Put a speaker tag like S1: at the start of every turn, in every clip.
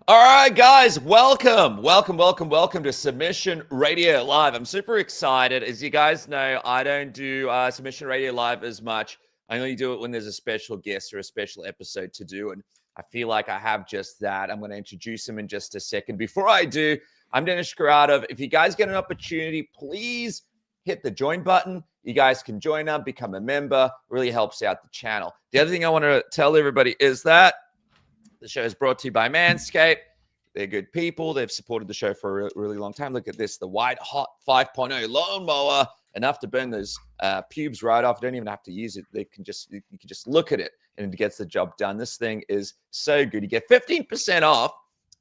S1: All right, guys, welcome to Submission Radio Live. I'm super excited. As you guys know, I don't do Submission Radio Live as much. I only do it when there's a special guest or a special episode to do, and I feel like I have just that. I'm going to introduce him in just a second. Before I do, I'm Dennis Karatov. If you guys get an opportunity, please hit the join button. You guys can join up, become a member. It really helps out the channel. The other thing I want to tell everybody is that the show is brought to you by Manscaped. They're good people. They've supported the show for a really long time. Look at this, the White Hot 5.0 lawnmower. Enough to burn those pubes right off. You don't even have to use it. You can just look at it and it gets the job done. This thing is so good. You get 15% off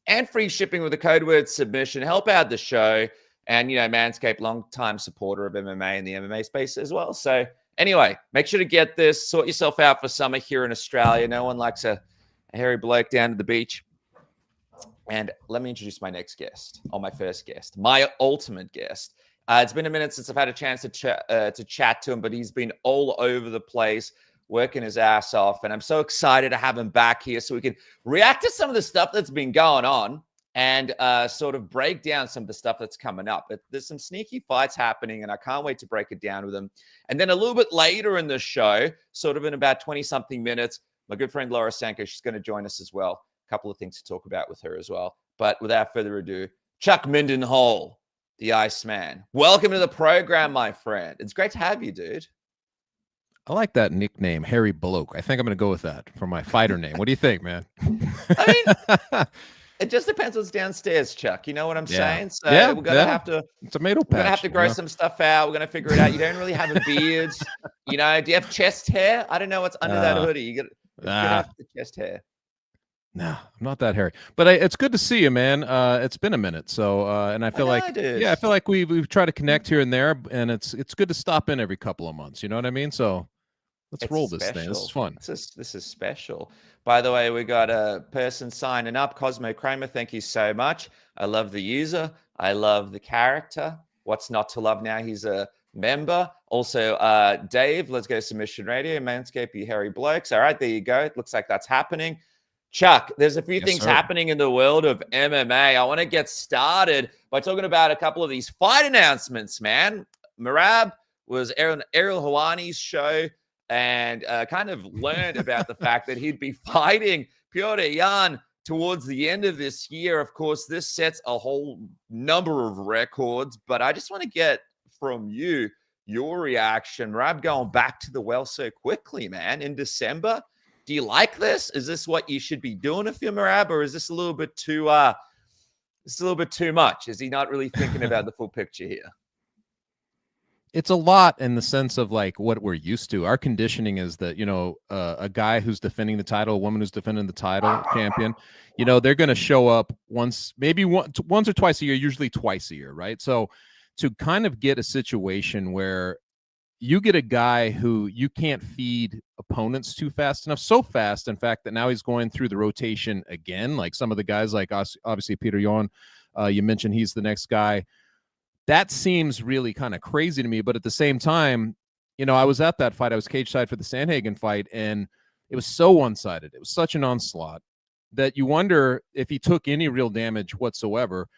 S1: and free shipping with the code word submission. Help out the show. And, you know, Manscaped, long-time supporter of MMA in the MMA space as well. So anyway, make sure to get this. Sort yourself out for summer here in Australia. No one likes a hairy bloke down to the beach. And let me introduce my next guest, or my first guest, my ultimate guest. It's been a minute since I've had a chance to chat to him, but he's been all over the place, working his ass off. And I'm so excited to have him back here so we can react to some of the stuff that's been going on and sort of break down some of the stuff that's coming up. But there's some sneaky fights happening, and I can't wait to break it down with him. And then a little bit later in the show, sort of in about 20-something minutes, my good friend Laura Sanko, she's going to join us as well. A couple of things to talk about with her as well. But without further ado, Chuck Mindenhall, the Iceman. Welcome to the program, my friend. It's great to have you, dude.
S2: I like that nickname, Harry Bloke. I think I'm going to go with that for my fighter name. What do you think, man?
S1: I mean, it just depends what's downstairs, Chuck. You know what I'm saying? So we're going to have to
S2: tomato patch.
S1: We're going to have to grow some stuff out. We're going to figure it out. You don't really have a beard. You know, do you have chest hair? I don't know what's under that hoodie. You got to have the chest hair.
S2: No, I'm not that hairy, but it's good to see you, man. It's been a minute, so and I feel I feel like we've tried to connect here and there, and it's good to stop in every couple of months. You know what I mean? So let's roll this thing. This is fun.
S1: This is special. By the way, we got a person signing up, Cosmo Kramer. Thank you so much. I love the user. I love the character. What's not to love now? He's a member. Also, Dave, let's go Submission Radio, Manscaped, you hairy blokes. All right, there you go. It looks like that's happening. Chuck, there's a few things happening in the world of MMA. I want to get started by talking about a couple of these fight announcements, man. Merab was Ariel Helwani's show and kind of learned about the fact that he'd be fighting Petr Yan towards the end of this year. Of course, this sets a whole number of records, but I just want to get from you your reaction. Merab going back to the well so quickly, man, in December. Do you like this? Is this what you should be doing if you're Merab, or is this a little bit too much? Is he not really thinking about the full picture here?
S2: It's a lot in the sense of like what we're used to. Our conditioning is that, you know, a guy who's defending the title, a woman who's defending the title, champion, you know, they're going to show up once or twice a year, usually twice a year, right? So to kind of get a situation where you get a guy who you can't feed opponents too fast enough, so fast, in fact, that now he's going through the rotation again. Like some of the guys, like obviously Petr Yan, you mentioned he's the next guy. That seems really kind of crazy to me. But at the same time, you know, I was at that fight. I was cage side for the Sandhagen fight, and it was so one-sided. It was such an onslaught that you wonder if he took any real damage whatsoever.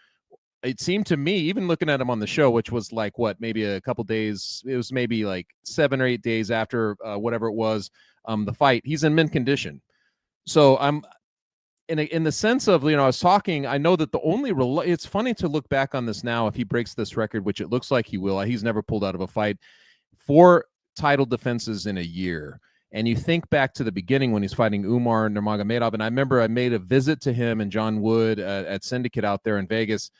S2: It seemed to me, even looking at him on the show, which was like maybe a couple days, it was maybe like 7 or 8 days after whatever it was, the fight, he's in mint condition. So I'm in the sense of, you know, I was talking, I know that the only it's funny to look back on this now, if he breaks this record, which it looks like he will. He's never pulled out of a fight, 4 title defenses in a year. And you think back to the beginning when he's fighting Umar Nurmagomedov, and I remember I made a visit to him and John Wood at Syndicate out there in Vegas.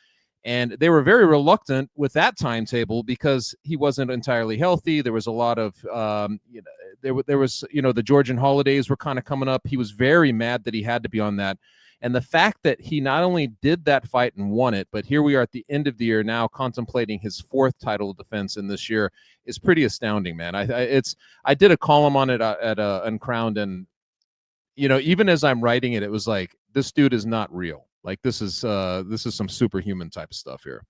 S2: And they were very reluctant with that timetable because he wasn't entirely healthy. There was a lot of, you know, there was, you know, the Georgian holidays were kind of coming up. He was very mad that he had to be on that. And the fact that he not only did that fight and won it, but here we are at the end of the year now contemplating his 4th title defense in this year is pretty astounding, man. I did a column on it at Uncrowned, and, you know, even as I'm writing it, it was like, this dude is not real. Like this is some superhuman type of stuff here.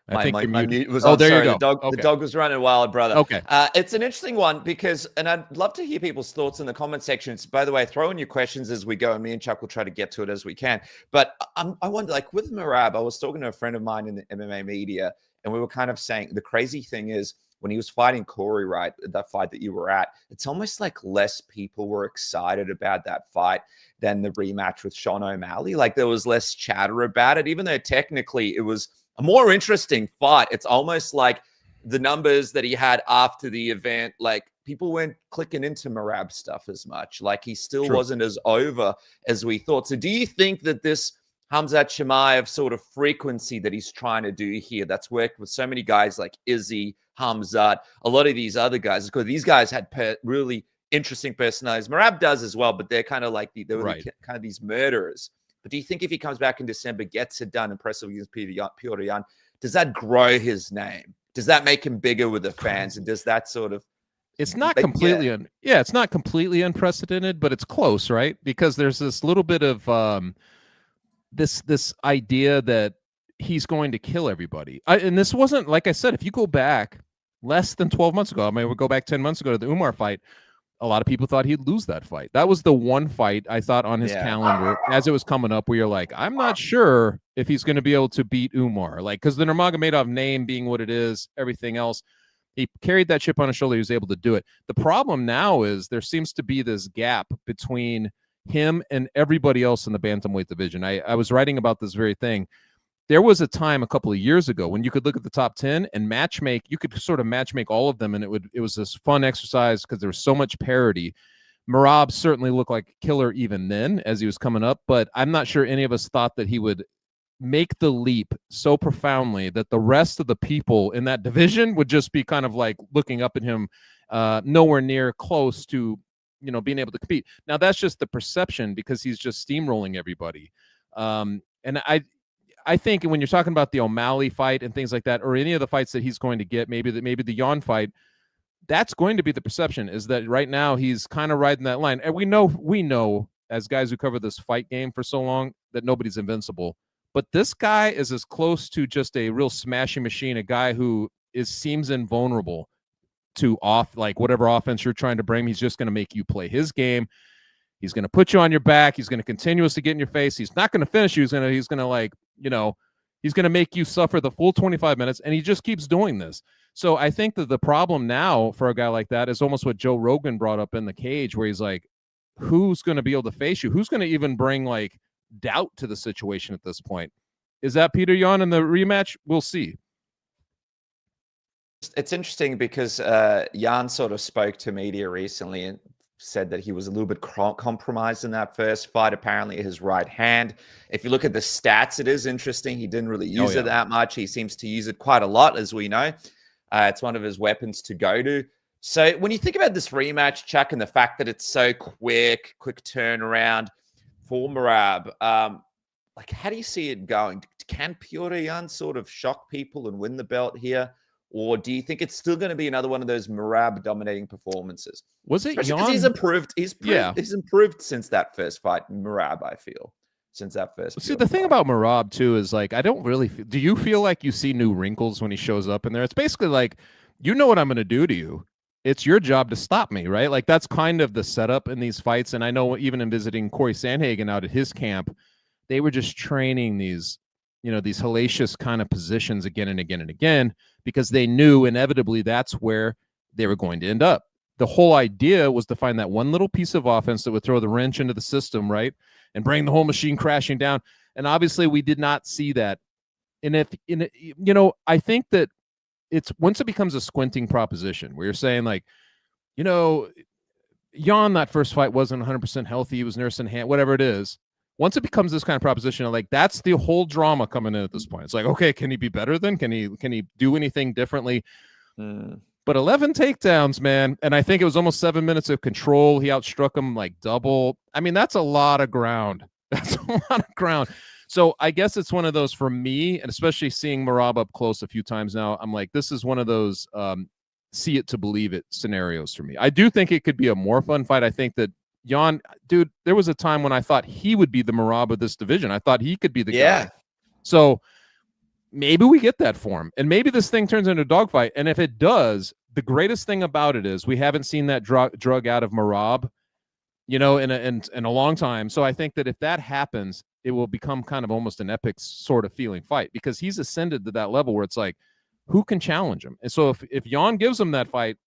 S2: I think you're
S1: my
S2: muted.
S1: mute was
S2: Oh,
S1: on.
S2: there you
S1: Sorry,
S2: go.
S1: the dog
S2: Okay.
S1: the dog was running wild, brother.
S2: Okay.
S1: It's an interesting one because, and I'd love to hear people's thoughts in the comment sections. By the way, throw in your questions as we go, and me and Chuck will try to get to it as we can. But I wonder, like with Merab, I was talking to a friend of mine in the MMA media, and we were kind of saying the crazy thing is when he was fighting Corey, right, that fight that you were at, it's almost like less people were excited about that fight than the rematch with Sean O'Malley. Like there was less chatter about it, even though technically it was a more interesting fight. It's almost like the numbers that he had after the event, like people weren't clicking into Merab stuff as much. Like he still wasn't as over as we thought. So do you think that this Khamzat Chimaev sort of frequency that he's trying to do here, that's worked with so many guys like Izzy, Khamzat, a lot of these other guys, because these guys had really interesting personalities. Merab does as well, but they're kind of like they're really kind of these murderers. But do you think if he comes back in December, gets it done impressive against Petr Yan, does that grow his name? Does that make him bigger with the fans? And does that sort of
S2: it's not completely it's not completely unprecedented, but it's close, right? Because there's this little bit of this idea that he's going to kill everybody. And this wasn't, like I said, if you go back less than 12 months ago, I mean, we'll go back 10 months ago to the Umar fight, a lot of people thought he'd lose that fight. That was the one fight I thought on his calendar as it was coming up where you're like, I'm not sure if he's going to be able to beat Umar. Like, because the Nurmagomedov name being what it is, everything else, he carried that chip on his shoulder. He was able to do it. The problem now is there seems to be this gap between him and everybody else in the bantamweight division. I was writing about this very thing. There was a time a couple of years ago when you could look at the top 10 and matchmake. You could sort of matchmake all of them, and it was this fun exercise because there was so much parity. Merab certainly looked like a killer even then as he was coming up, but I'm not sure any of us thought that he would make the leap so profoundly that the rest of the people in that division would just be kind of like looking up at him, nowhere near close to, being able to compete. Now that's just the perception because he's just steamrolling everybody. And I think when you're talking about the O'Malley fight and things like that, or any of the fights that he's going to get, maybe the Yan fight, that's going to be the perception, is that right now he's kind of riding that line. And we know as guys who cover this fight game for so long that nobody's invincible. But this guy is as close to just a real smashing machine, a guy who seems invulnerable to like whatever offense you're trying to bring. He's just going to make you play his game. He's going to put you on your back. He's going to continuously get in your face. He's not going to finish you. He's going to he's going to make you suffer the full 25 minutes. And he just keeps doing this. So I think that the problem now for a guy like that is almost what Joe Rogan brought up in the cage, where he's like, who's going to be able to face you? Who's going to even bring like doubt to the situation at this point? Is that Petr Yan in the rematch? We'll see.
S1: It's interesting because Jan sort of spoke to media recently and said that he was a little bit compromised in that first fight. Apparently his right hand, if you look at the stats, it is interesting. He didn't really use it that much. He seems to use it quite a lot, as we know. It's one of his weapons to go to. So when you think about this rematch, Chuck, and the fact that it's so quick turnaround for Merab, like how do you see it going? Can Petr Yan sort of shock people and win the belt here? Or do you think it's still going to be another one of those Merab dominating performances?
S2: Was it
S1: Especially
S2: Yan?
S1: He's improved. He's improved since that first fight, Merab, I feel. Since that first.
S2: See, the thing about Merab too is like, I don't really do you feel like you see new wrinkles when he shows up in there? It's basically like, you know what I'm going to do to you. It's your job to stop me, right? Like that's kind of the setup in these fights. And I know even in visiting Corey Sandhagen out at his camp, they were just training these, these hellacious kind of positions again and again and again, because they knew inevitably that's where they were going to end up. The whole idea was to find that one little piece of offense that would throw the wrench into the system, right? And bring the whole machine crashing down. And obviously we did not see that. And I think that it's once it becomes a squinting proposition where you're saying like, Yan, that first fight wasn't 100% healthy. He was nursing hand, whatever it is. Once it becomes this kind of proposition, like that's the whole drama coming in at this point. It's like, okay, can he be better then? Can he do anything differently? But 11 takedowns, man. And I think it was almost 7 minutes of control. He outstruck him like double. I mean, that's a lot of ground. That's a lot of ground. So I guess it's one of those for me, and especially seeing Merab up close a few times now, I'm like, this is one of those see it to believe it scenarios for me. I do think it could be a more fun fight. I think that Yan, dude, there was a time when I thought he would be the Merab of this division. I thought he could be the guy. So maybe we get that for him, and maybe this thing turns into a dogfight. And if it does, the greatest thing about it is we haven't seen that drug out of Merab, in a long time. So I think that if that happens, it will become kind of almost an epic sort of feeling fight, because he's ascended to that level where it's like, who can challenge him? And so if Jan gives him that fight,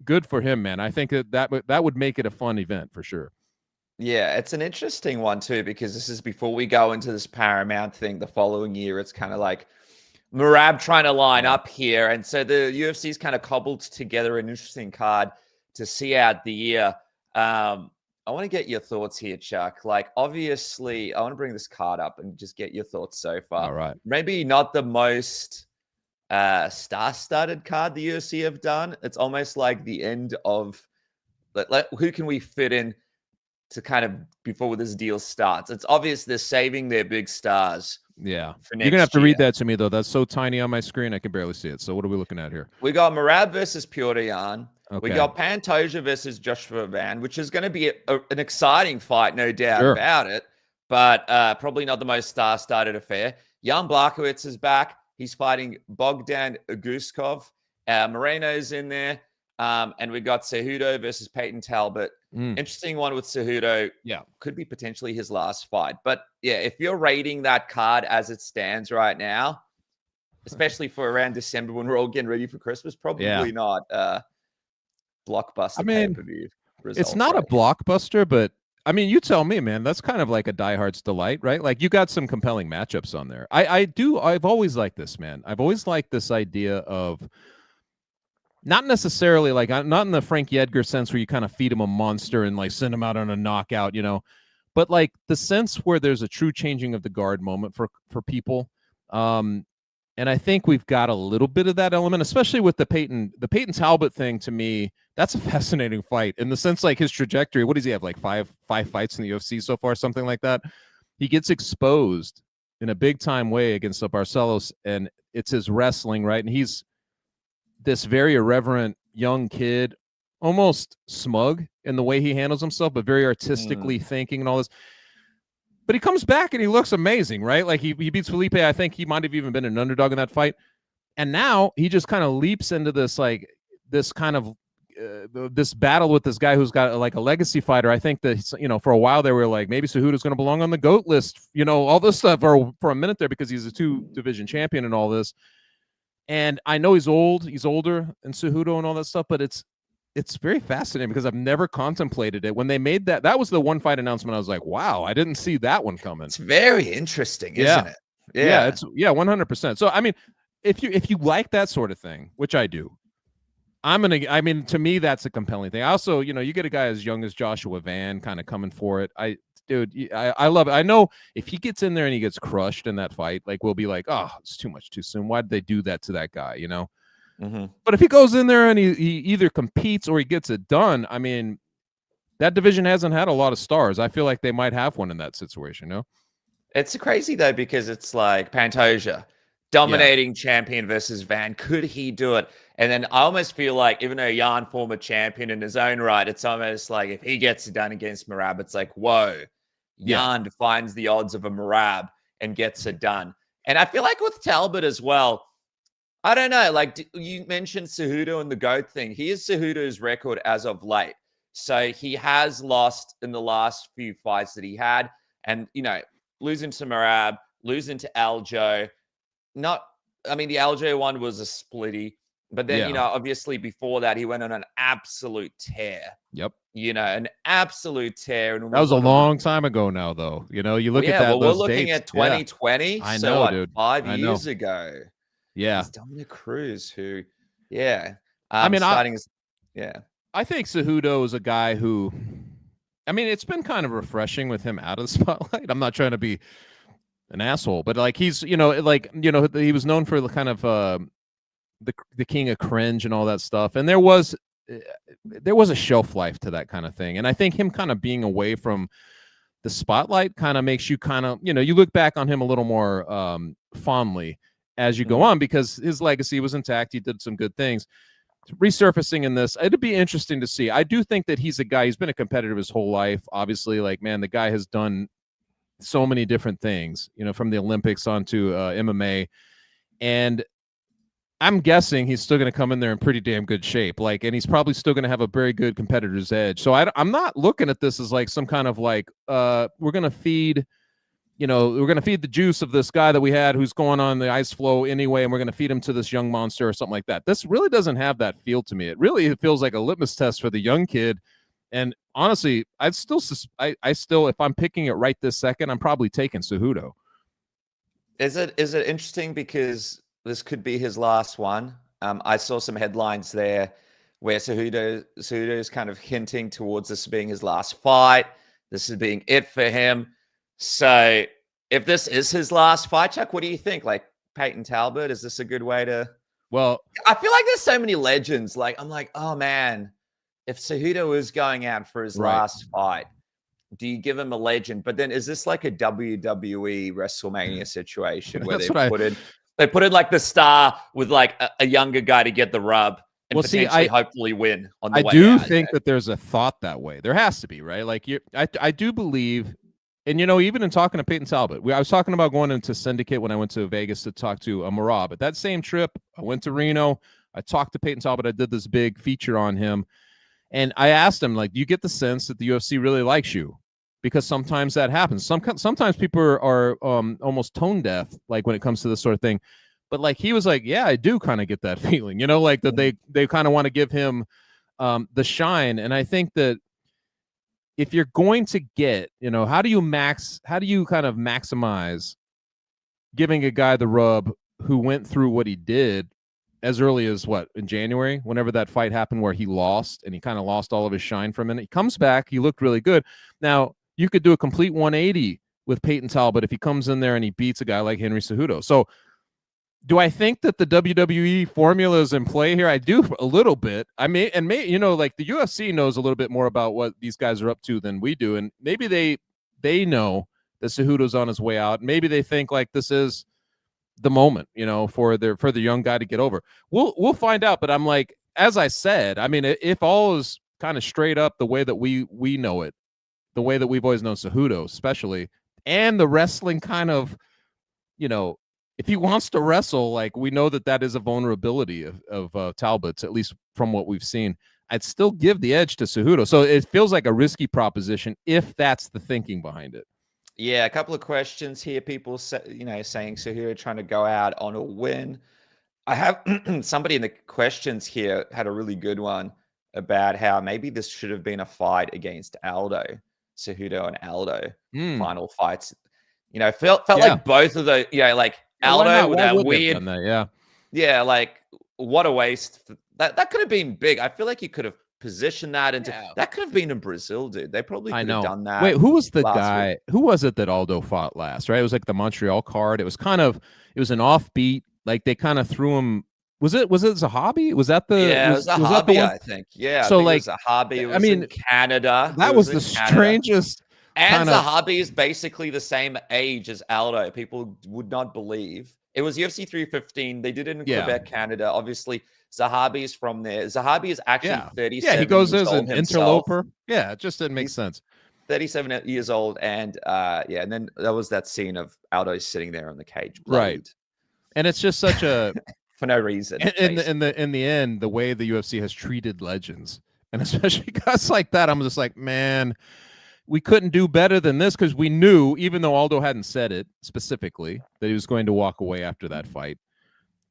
S2: good for him, man. I think that would make it a fun event for sure.
S1: Yeah, it's an interesting one too, because this is before we go into this Paramount thing the following year. It's kind of like Merab trying to line up here. And so the UFC's kind of cobbled together an interesting card to see out the year. I want to get your thoughts here, Chuck. Like, obviously, I want to bring this card up and just get your thoughts so far.
S2: All right.
S1: Maybe not the most star-studded card the UFC have done. It's almost like the end of who can we fit in to kind of before this deal starts. It's obvious they're saving their big stars.
S2: Yeah.
S1: For next
S2: You're going to have to
S1: year.
S2: read that to me, though. That's so tiny on my screen, I can barely see it. So what are we looking at here?
S1: We got Merab versus Petr Yan.
S2: Okay.
S1: We got Pantoja versus Joshua Van, which is going to be an exciting fight, no doubt about it, but probably not the most star-studded affair. Jan Blachowicz is back. He's fighting Bogdan Guskov. Moreno's in there. And we got Cejudo versus Peyton Talbot. Interesting one with Cejudo.
S2: Yeah.
S1: Could be potentially his last fight. But yeah, if you're rating that card as it stands right now, especially for around December when we're all getting ready for Christmas, probably not blockbuster pay-per-view result.
S2: It's not a blockbuster, but I mean, you tell me, man. That's kind of like a diehards delight, right? Like, you got some compelling matchups on there. I've always liked this, man. I've always liked this idea of not necessarily like, not in the Frankie Edgar sense where you kind of feed him a monster and like send him out on a knockout, but like the sense where there's a true changing of the guard moment for people. And I think we've got a little bit of that element, especially with the Peyton Talbot thing. To me, that's a fascinating fight in the sense, like, his trajectory. What does he have? Like five fights in the UFC so far, something like that. He gets exposed in a big time way against Barcelos, and it's his wrestling, right? And he's this very irreverent young kid, almost smug in the way he handles himself, but very artistically thinking and all this. But he comes back and he looks amazing, right? Like, he beats Felipe. I think he might have even been an underdog in that fight. And now he just kind of leaps into this, like, this kind of this battle with this guy who's got like a legacy fighter. I think that, for a while they were like, maybe Cejudo's going to belong on the GOAT list, all this stuff, or for a minute there, because he's a 2-division champion and all this. And I know he's older than Cejudo and all that stuff, but it's very fascinating because I've never contemplated it. When they made that was the one fight announcement. I was like, wow, I didn't see that one coming.
S1: It's very interesting, isn't it?
S2: Yeah, it's 100%. So, I mean, if you like that sort of thing, which I do, to me, that's a compelling thing. I also, you get a guy as young as Joshua Van kind of coming for it. I love it. I know if he gets in there and he gets crushed in that fight, like, we'll be like, oh, it's too much too soon. Why did they do that to that guy? But if he goes in there and he either competes or he gets it done, I mean, that division hasn't had a lot of stars. I feel like they might have one in that situation.
S1: It's crazy though, because it's like Pantoja, dominating champion versus Van. Could he do it? And then I almost feel like, even though Jan, former champion in his own right, it's almost like if he gets it done against Merab, it's like, whoa, Jan defines the odds of a Merab and gets it done. And I feel like with Talbot as well, I don't know. Like, you mentioned Cejudo and the GOAT thing. Here's Cejudo's record as of late. So he has lost in the last few fights that he had. And, losing to Merab, losing to Aljo. The Aljo one was a splitty. But then, obviously before that, he went on an absolute tear.
S2: Yep.
S1: An absolute tear. And
S2: that was a long time ago now, though. You look at that.
S1: Well, we're looking at 2020.
S2: I know, dude.
S1: 5 years ago.
S2: Yeah.
S1: It's Dominic Cruz who,
S2: I think Cejudo is a guy who, it's been kind of refreshing with him out of the spotlight. I'm not trying to be an asshole, but like, he's, he was known for the kind of the king of cringe and all that stuff. And there was a shelf life to that kind of thing. And I think him kind of being away from the spotlight kind of makes you kind of, you look back on him a little more fondly as you go on, because his legacy was intact. He did some good things. Resurfacing in this, it'd be interesting to see. I do think that he's a guy, he's been a competitor his whole life. Obviously, like, man, the guy has done so many different things, from the Olympics onto MMA. And I'm guessing he's still going to come in there in pretty damn good shape. Like, and he's probably still going to have a very good competitor's edge. So I'm not looking at this as like some kind of like, we're going to feed, we're going to feed the juice of this guy that we had who's going on the ice flow anyway, and we're going to feed him to this young monster or something like that. This really doesn't have that feel to me. It feels like a litmus test for the young kid. And honestly, I still, if I'm picking it right this second, I'm probably taking Cejudo.
S1: Is it interesting because this could be his last one? I saw some headlines there where Cejudo is kind of hinting towards this being his last fight. This is being it for him. So if this is his last fight, Chuck, what do you think? Like Peyton Talbot, is this a good way to?
S2: Well,
S1: I feel like there's so many legends. Like I'm like, oh man, if Cejudo is going out for his last fight, do you give him a legend? But then is this like a WWE WrestleMania situation where they put in like the star with like a younger guy to get the rub and potentially hopefully win on the way out? I do
S2: think that there's a thought that way. There has to be, right? Like I do believe. And, even in talking to Peyton Talbot, I was talking about going into Syndicate when I went to Vegas to talk to Marab. But that same trip, I went to Reno. I talked to Peyton Talbot. I did this big feature on him. And I asked him, like, do you get the sense that the UFC really likes you? Because sometimes that happens. Sometimes people are almost tone deaf, like when it comes to this sort of thing. But like he was like, yeah, I do kind of get that feeling, like that they kind of want to give him the shine. And I think that if you're going to get, how do you kind of maximize giving a guy the rub who went through what he did as early as in January, whenever that fight happened where he lost and he kind of lost all of his shine for a minute. He comes back. He looked really good. Now you could do a complete 180 with Peyton Talbot if he comes in there and he beats a guy like Henry Cejudo. So do I think that the WWE formula is in play here? I do a little bit. Like the UFC knows a little bit more about what these guys are up to than we do. And maybe they know that Cejudo's on his way out. Maybe they think like this is the moment, for the young guy to get over. We'll find out. But I'm like, as I said, I mean, if all is kind of straight up the way that we know it, the way that we've always known Cejudo, especially, and the wrestling kind of, if he wants to wrestle, like we know that is a vulnerability of Talbot's, at least from what we've seen. I'd still give the edge to Cejudo. So it feels like a risky proposition if that's the thinking behind it.
S1: Yeah, a couple of questions here. People saying Cejudo trying to go out on a win. I have somebody in the questions here had a really good one about how maybe this should have been a fight against Aldo, Cejudo and Aldo final fights. Felt like both of the like. Aldo with that weird, like what a waste. That could have been big. I feel like you could have positioned that into that could have been in Brazil, dude. They probably could have done that.
S2: Wait, who was the guy? Week. Who was it that Aldo fought last? Right, it was like the Montreal card. It was an offbeat. Like they kind of threw him. Was it Zahabi? Was that the?
S1: Yeah, it was Zahabi, I think. Yeah,
S2: so
S1: it was Zahabi. It was in Canada.
S2: That was the strangest.
S1: And Zahabi is basically the same age as Aldo. People would not believe. It was UFC 315. They did it in Quebec, Canada. Obviously, Zahabi is from there. Zahabi is actually 37.
S2: Yeah, he goes as an interloper. Yeah, it just didn't make sense.
S1: 37 years old. And and then there was that scene of Aldo sitting there on the cage.
S2: Right. And it's just such a...
S1: for no reason.
S2: In the end, the way the UFC has treated legends, and especially guys like that, I'm just like, man... We couldn't do better than this because we knew, even though Aldo hadn't said it specifically, that he was going to walk away after that fight.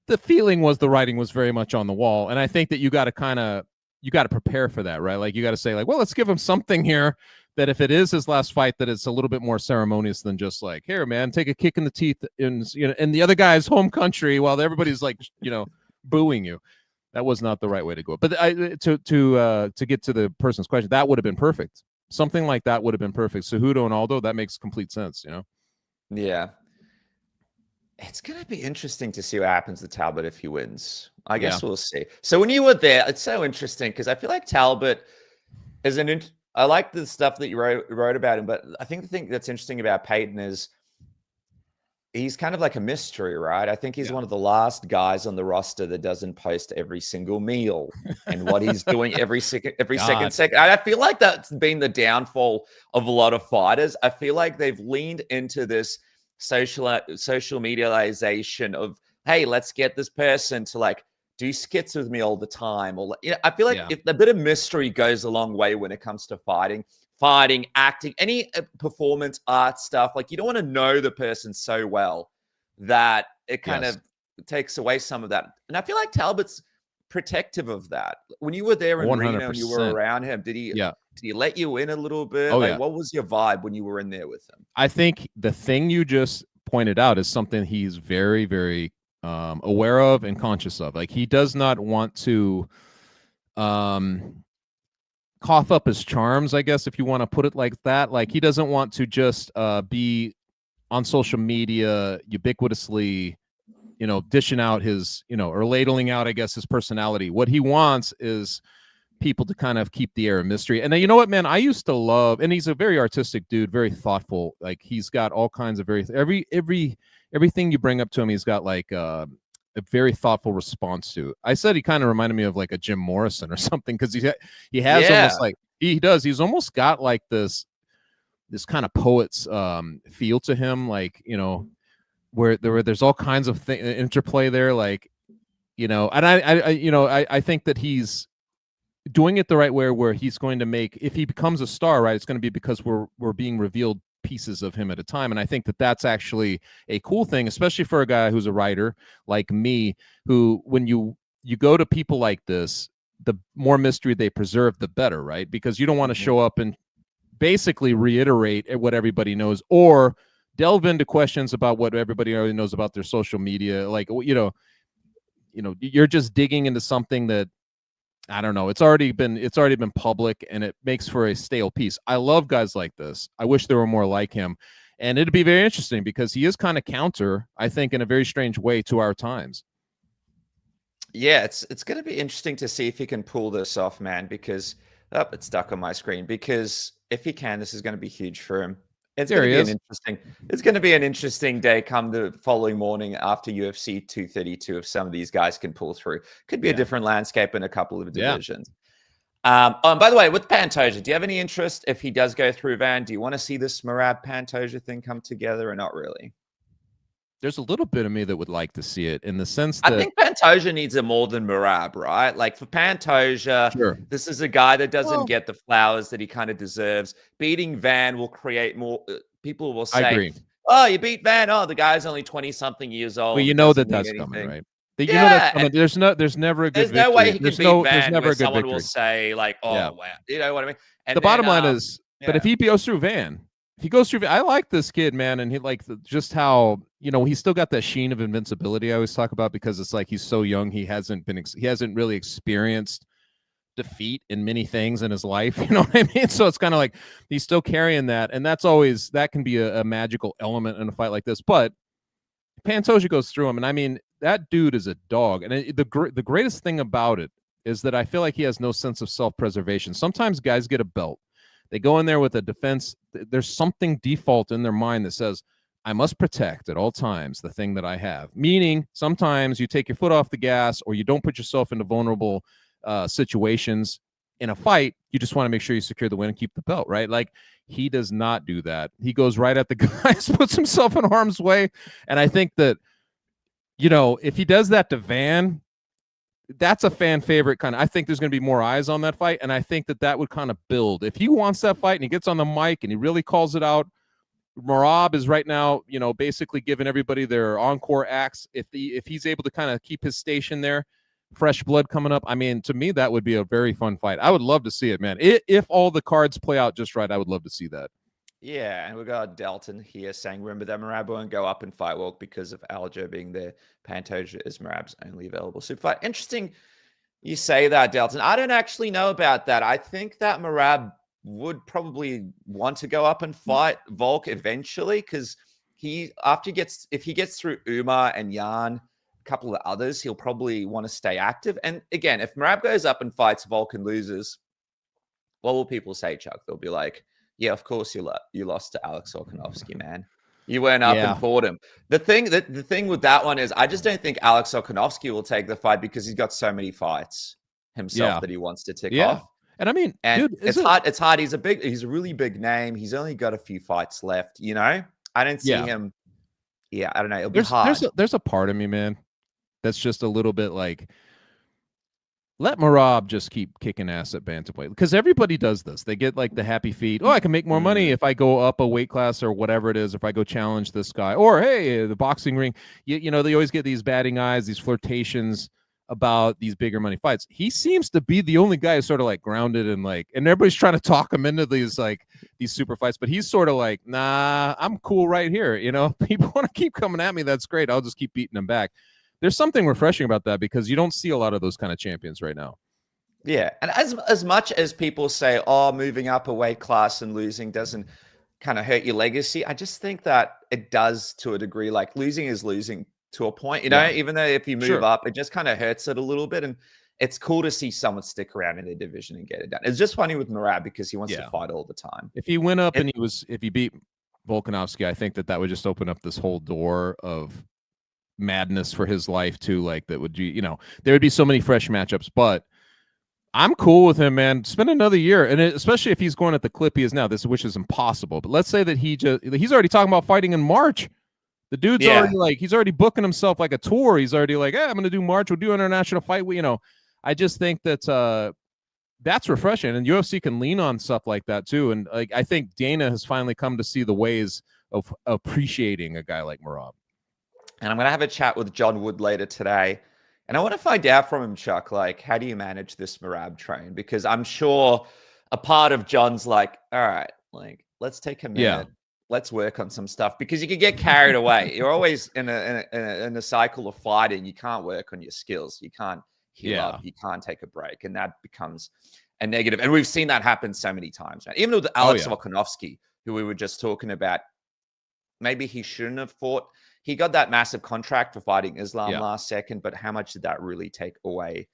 S2: The feeling was the writing was very much on the wall. And I think that you got to prepare for that, right? Like you got to say like, well, let's give him something here that if it is his last fight, that it's a little bit more ceremonious than just like, here, man, take a kick in the teeth in the other guy's home country while everybody's like, booing you. That was not the right way to go. But to get to the person's question, that would have been perfect. Something like that would have been perfect. Cejudo and Aldo, that makes complete sense,
S1: Yeah. It's going to be interesting to see what happens to Talbot if he wins. I guess we'll see. So when you were there, it's so interesting because I feel like Talbot is I like the stuff that you wrote about him, but I think the thing that's interesting about Peyton is he's kind of like a mystery, right? I think he's one of the last guys on the roster that doesn't post every single meal and what he's doing every second. I feel like that's been the downfall of a lot of fighters. I feel like they've leaned into this social medialization of hey, let's get this person to like do skits with me all the time. Or I feel like
S2: Yeah.
S1: if a bit of mystery goes a long way when it comes to fighting, acting, any performance art stuff. Like you don't want to know the person so well that it kind
S2: Yes.
S1: of takes away some of that. And I feel like Talbot's protective of that. When you were there in Reno and you were
S2: 100%.
S1: around him, did
S2: Yeah.
S1: he let you in a little bit?
S2: Oh,
S1: Like
S2: yeah.
S1: what was your vibe when you were in there with him?
S2: I think the thing you just pointed out is something he's very, very aware of and conscious of. Like he does not want to cough up his charms, I guess, if you want to put it like that. Like he doesn't want to just be on social media ubiquitously, dishing out his, or ladling out, I guess, his personality. What he wants is people to kind of keep the air of mystery. And you know what, man, I used to love, and he's a very artistic dude, very thoughtful. Like he's got all kinds of everything you bring up to him, he's got like a very thoughtful response to. I said he kind of reminded me of like a Jim Morrison or something, because he has almost like he's almost got like this kind of poet's feel to him, like where there's all kinds of interplay there, like and I think that he's doing it the right way, where he's going to make, if he becomes a star, right, it's going to be because we're being revealed pieces of him at a time. And I think that that's actually a cool thing, especially for a guy who's a writer like me, who when you go to people like this, the more mystery they preserve, the better, right? Because you don't want to show up and basically reiterate what everybody knows, or delve into questions about what everybody already knows about their social media. Like, you're just digging into something that, I don't know, it's already been public, and it makes for a stale piece. I love guys like this. I wish there were more like him. And it'd be very interesting because he is kind of counter, I think, in a very strange way to our times.
S1: Yeah, it's going to be interesting to see if he can pull this off, man, because it's stuck on my screen. Because if he can, this is going to be huge for him. It's going to be an interesting day come the following morning after UFC 232 if some of these guys can pull through. Could be a different landscape in a couple of divisions. By the way, with Pantoja, do you have any interest if he does go through, Van? Do you want to see this Merab Pantoja thing come together or not really?
S2: There's a little bit of me that would like to see it, in the sense that
S1: I think Pantoja needs it more than Merab, right? Like for Pantoja,
S2: sure,
S1: this is a guy that doesn't get the flowers that he kind of deserves. Beating Van will create more. People will say,
S2: I agree.
S1: "Oh, you beat Van. Oh, the guy's only 20-something years old."
S2: Well, you know that's coming, right? You know that's coming. There's never a good victory.
S1: There's no way he can beat Van.
S2: There's never a good
S1: someone
S2: victory.
S1: Will say like, "Oh, wow," you know what I mean? And
S2: the bottom line is, but if he goes through Van, I like this kid, man, and he just how he's still got that sheen of invincibility I always talk about, because it's like he's so young, he hasn't really experienced defeat in many things in his life. You know what I mean? So it's kind of like he's still carrying that, and that can be a magical element in a fight like this. But Pantoja goes through him, and I mean, that dude is a dog. And the greatest thing about it is that I feel like he has no sense of self-preservation. Sometimes guys get a belt, they go in there with a defense. There's something default in their mind that says, I must protect at all times the thing that I have. Meaning, sometimes you take your foot off the gas, or you don't put yourself into vulnerable situations in a fight. You just want to make sure you secure the win and keep the belt, right? Like, he does not do that. He goes right at the guys, puts himself in harm's way. And I think that, if he does that to Van, that's a fan favorite kind of. I think there's going to be more eyes on that fight, and I think that would kind of build. If he wants that fight and he gets on the mic and he really calls it out, Merab is right now, basically giving everybody their encore acts. If he's able to kind of keep his station there, fresh blood coming up. I mean, to me, that would be a very fun fight. I would love to see it, man. If all the cards play out just right, I would love to see that.
S1: Yeah, and we got Dalton here saying, remember that Merab won't go up in Fight Walk because of Aljo being there. Pantoja is Merab's only available super fight. Interesting you say that, Dalton. I don't actually know about that. I think that Merab would probably want to go up and fight Volk eventually, because if he gets through Umar and Jan, a couple of others, he'll probably want to stay active. And again, if Merab goes up and fights Volk and loses, what will people say, Chuck? They'll be like, yeah, of course you lost to Alex Volkanovski, man. You went up and fought him. The thing with that one is, I just don't think Alex Volkanovski will take the fight, because he's got so many fights himself that he wants to tick off.
S2: And I mean,
S1: dude, it's hard. It's hard. He's a really big name. He's only got a few fights left. I don't see him. Yeah, I don't know. It'll be hard.
S2: There's a part of me, man. that's just a little bit like, let Merab just keep kicking ass at bantamweight, because everybody does this. They get like the happy feet. Oh, I can make more money if I go up a weight class or whatever it is, if I go challenge this guy. Or, hey, the boxing ring. You know, they always get these batting eyes, these flirtations about these bigger money fights. He seems to be the only guy who's sort of like grounded and like, and everybody's trying to talk him into these super fights, but he's sort of like, nah, I'm cool right here. You know, people want to keep coming at me. That's great. I'll just keep beating them back. There's something refreshing about that, because you don't see a lot of those kind of champions right now.
S1: Yeah. And as much as people say, oh, moving up a weight class and losing doesn't kind of hurt your legacy, I just think that it does to a degree. Like, losing is losing to a point, you know, even though if you move up, it just kind of hurts it a little bit. And it's cool to see someone stick around in their division and get it done. It's just funny with Merab because he wants to fight all the time.
S2: If he went up and if he beat Volkanovski, I think that would just open up this whole door of madness for his life too. Like, that would, you know, there would be so many fresh matchups. But I'm cool with him, man. Spend another year, and especially if he's going at the clip he is now, which is impossible. But let's say that he's already talking about fighting in March. The dude's already like, he's already booking himself like a tour. He's already like, I'm going to do March. We'll do international fight. You know, I just think that that's refreshing, and UFC can lean on stuff like that too. And like, I think Dana has finally come to see the ways of appreciating a guy like Merab.
S1: And I'm going to have a chat with John Wood later today. And I want to find out from him, Chuck, like, how do you manage this Merab train? Because I'm sure a part of John's like, all right, like, let's take a minute. Yeah. Let's work on some stuff, because you can get carried away. You're always in a cycle of fighting. You can't work on your skills. You can't heal up. You can't take a break. And that becomes a negative. And we've seen that happen so many times, man. Even with Alex Volkanovski, who we were just talking about, maybe he shouldn't have fought. He got that massive contract for fighting Islam last second, but how much did that really take away?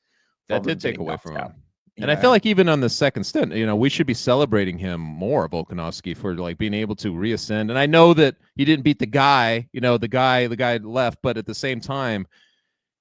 S2: That did take away from him. And I feel like even on the second stint, you know, we should be celebrating him more, Volkanovski, for like being able to reascend. And I know that he didn't beat the guy, you know, the guy left, but at the same time,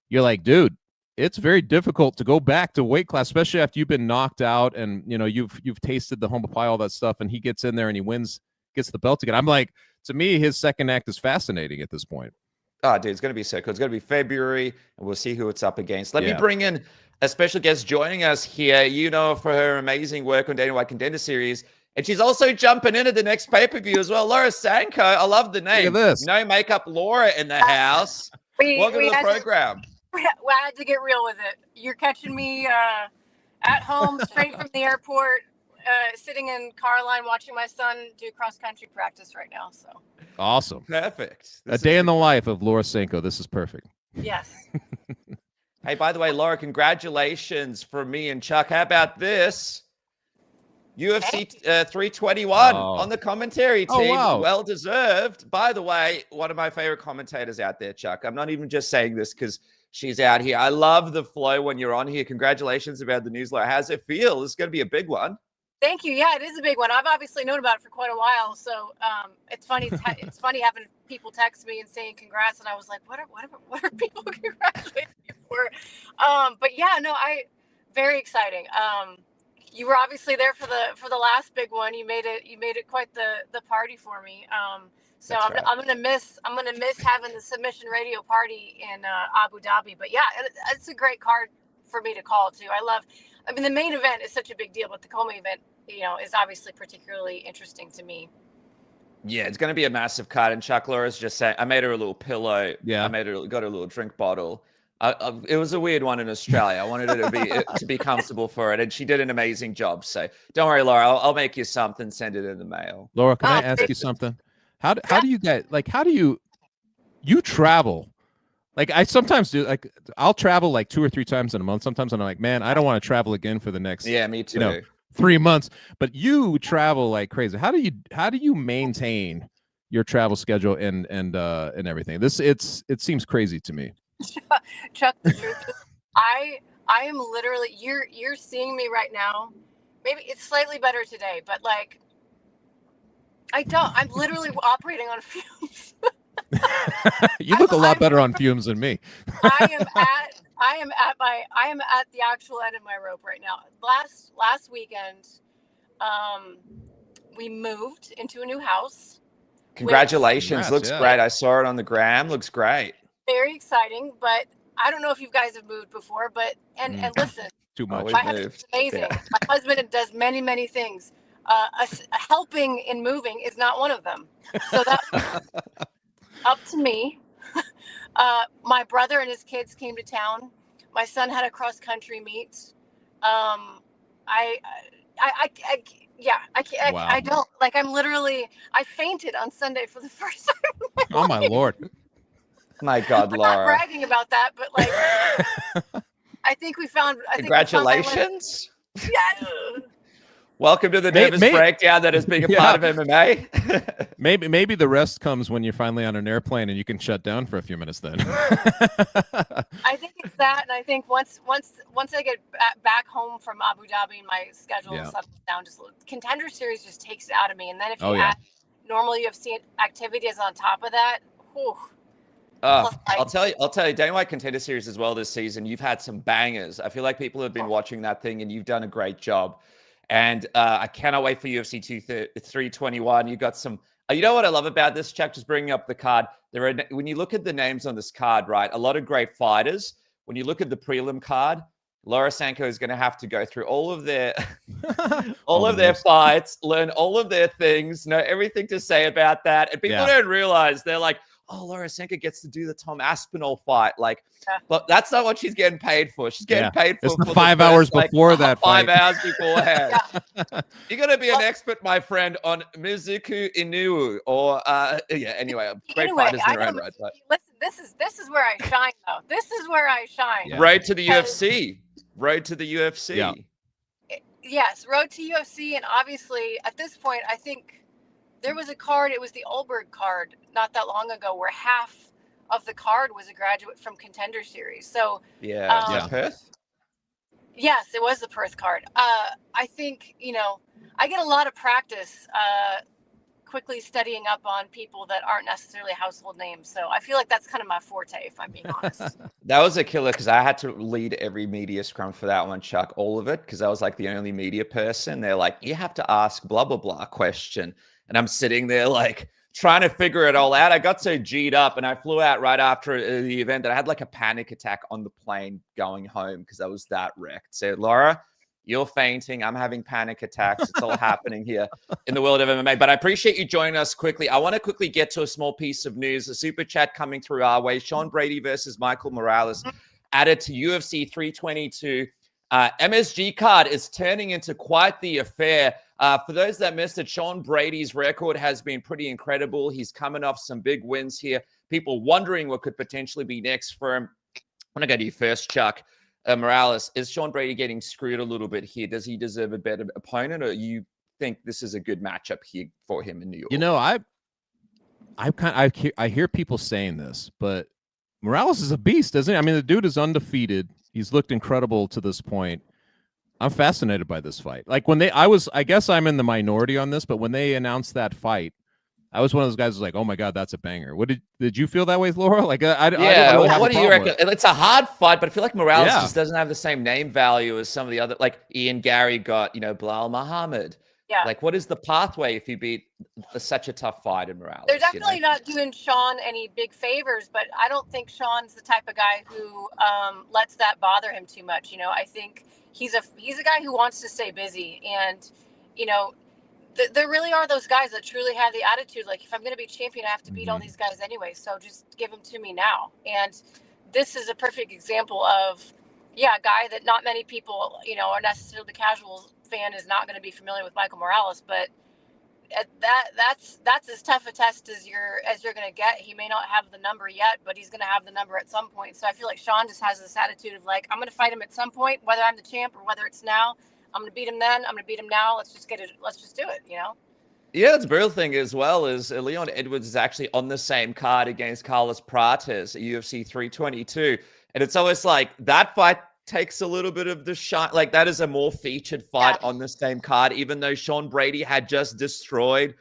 S2: you're like, dude, it's very difficult to go back to weight class, especially after you've been knocked out and, you know, you've tasted the humble pie, all that stuff, and he gets in there and he wins, gets the belt again. I'm like, to me, his second act is fascinating at this point.
S1: Oh, dude, it's going to be so cool. It's going to be February, and we'll see who it's up against. Let me bring in a special guest joining us here. You know, for her amazing work on Dana White Contender Series. And she's also jumping into the next pay-per-view as well. Laura Sanko. I love the name.
S2: Look at this.
S1: No makeup Laura in the house. Welcome to the program.
S3: We had to get real with it. You're catching me at home, straight from the airport, sitting in car line watching my son do cross-country practice right now. So
S2: awesome.
S1: Perfect.
S2: A day in the life of Laura Sanko. This is perfect.
S3: Yes.
S1: Hey, by the way, Laura, congratulations from me and Chuck. How about this? UFC 321 on the commentary team.
S2: Oh, wow.
S1: Well deserved. By the way, one of my favorite commentators out there, Chuck. I'm not even just saying this because she's out here. I love the flow when you're on here. Congratulations about the news, Laura. How's it feel? This is going to be a big one.
S3: Thank you. Yeah, it is a big one. I've obviously known about it for quite a while. So it's funny. It's funny having people text me and saying congrats. And I was like, what are people congratulating me for? But yeah, no, very exciting. You were obviously there for the last big one. You made it quite the party for me. So I'm gonna miss having the submission radio party in Abu Dhabi. But yeah, it's a great card for me to call too. I mean, the main event is such a big deal, but the co-main event, you know, is obviously particularly interesting to me.
S1: Yeah, it's going to be a massive card. And Chuck, Laura's just saying, I made her a little pillow.
S2: Yeah,
S1: got her a little drink bottle. It was a weird one in Australia. I wanted her to be comfortable for it, and she did an amazing job. So don't worry, Laura. I'll make you something. Send it in the mail.
S2: Laura, can I ask you something? How do you get you travel? Like I sometimes do, like I'll travel like 2 or 3 times in a month. Sometimes I'm like, man, I don't want to travel again for the next
S1: me too.
S2: 3 months. But you travel like crazy. How do you maintain your travel schedule and everything? It seems crazy to me.
S3: Chuck, the truth is, I am literally you're seeing me right now. Maybe it's slightly better today, but like I'm literally operating on fumes.
S2: You look a lot better on fumes than me.
S3: I am at the actual end of my rope right now. Last weekend, we moved into a new house.
S1: Congratulations. Looks great. I saw it on the gram. Looks great.
S3: Very exciting, but I don't know if you guys have moved before, but and listen,
S2: Too much.
S1: we've
S3: my husband's
S1: moved.
S3: amazing.
S1: Yeah.
S3: My husband does many things. Helping in moving is not one of them. So that's up to me. My brother and his kids came to town. My son had a cross country meet.
S2: Wow.
S3: I don't like. I fainted on Sunday for the first time.
S2: Oh my Lord.
S1: My God,
S3: I'm not
S1: Laura.
S3: bragging about that, but like, I think we found.
S1: Congratulations.
S3: Yes.
S1: Welcome to the nervous breakdown that is being a part of MMA.
S2: maybe the rest comes when you're finally on an airplane and you can shut down for a few minutes then.
S3: I think it's that, and I think once I get back home from Abu Dhabi and my schedule settles down, just Contender Series just takes it out of me. And then if you add normal UFC activities on top of that, whew.
S1: I'll tell you, Dana White Contender Series as well this season. You've had some bangers. I feel like people have been watching that thing, and you've done a great job. And I cannot wait for UFC 321. You got some. You know what I love about this, Chuck? Just bringing up the card. When you look at the names on this card, right? A lot of great fighters. When you look at the prelim card, Laura Sanko is going to have to go through all of their their fights, learn all of their things, know everything to say about that. And people don't realize, they're like, oh, Laura Sanko gets to do the Tom Aspinall fight. Like, but that's not what she's getting paid for. She's getting paid for,
S2: the 5 hours before that fight.
S1: 5 hours beforehand. You're going to be an expert, my friend, on Mizuku Inu or, anyway, great fighters in their own right. But.
S3: Listen, this is where I shine, though. This is where I shine.
S1: Yeah. Road to the UFC. Road to the UFC.
S2: Yeah.
S3: Yes, road to UFC. And obviously, at this point, I think there was a card, it was the Ulberg card not that long ago, where half of the card was a graduate from Contender Series. So
S1: Perth?
S3: Yes, it was the Perth card. I think, I get a lot of practice quickly studying up on people that aren't necessarily household names. So I feel like that's kind of my forte, if I'm being honest.
S1: That was a killer, because I had to lead every media scrum for that one, Chuck, all of it, because I was like the only media person. They're like, you have to ask blah, blah, blah question. And I'm sitting there like trying to figure it all out. I got so G'd up, and I flew out right after the event that I had like a panic attack on the plane going home because I was that wrecked. So, Laura, you're fainting. I'm having panic attacks. It's all happening here in the world of MMA. But I appreciate you joining us quickly. I want to quickly get to a small piece of news. A super chat coming through our way. Sean Brady versus Michael Morales added to UFC 322. MSG card is turning into quite the affair. For those that missed it, Sean Brady's record has been pretty incredible. He's coming off some big wins here. People wondering what could potentially be next for him. I want to go to you first, Chuck. Morales, is Sean Brady getting screwed a little bit here? Does he deserve a better opponent, or you think this is a good matchup here for him in New York?
S2: I hear people saying this, but Morales is a beast, doesn't he? I mean, the dude is undefeated. He's looked incredible to this point. I'm fascinated by this fight. Like I guess I'm in the minority on this, but when they announced that fight, I was one of those guys who's like, oh my God, that's a banger. What did you feel that way, Laura? Like, I don't really have
S1: what do you reckon? It's a hard fight, but I feel like Morales just doesn't have the same name value as some of the other, like Ian Gary got, Bilal Muhammad. Yeah. Like, what is the pathway if you beat such a tough fight in Morales?
S3: They're definitely not doing Sean any big favors, but I don't think Sean's the type of guy who lets that bother him too much. I think he's a guy who wants to stay busy, and there really are those guys that truly have the attitude, like, if I'm going to be champion, I have to beat all these guys anyway, so just give them to me now. And this is a perfect example of, a guy that not many people, are necessarily the casual fan is not going to be familiar with Michael Morales, but that's as tough a test as you're going to get. He may not have the number yet, but he's going to have the number at some point. So I feel like Sean just has this attitude of like, I'm going to fight him at some point, whether I'm the champ or whether it's now. I'm going to beat him then. I'm going to beat him now. Let's just do it,
S1: Yeah, it's a brutal thing as well is Leon Edwards is actually on the same card against Carlos Prates at UFC 322. And it's always like that fight takes a little bit of the shine. Like, that is a more featured fight on the same card, even though Sean Brady had just destroyed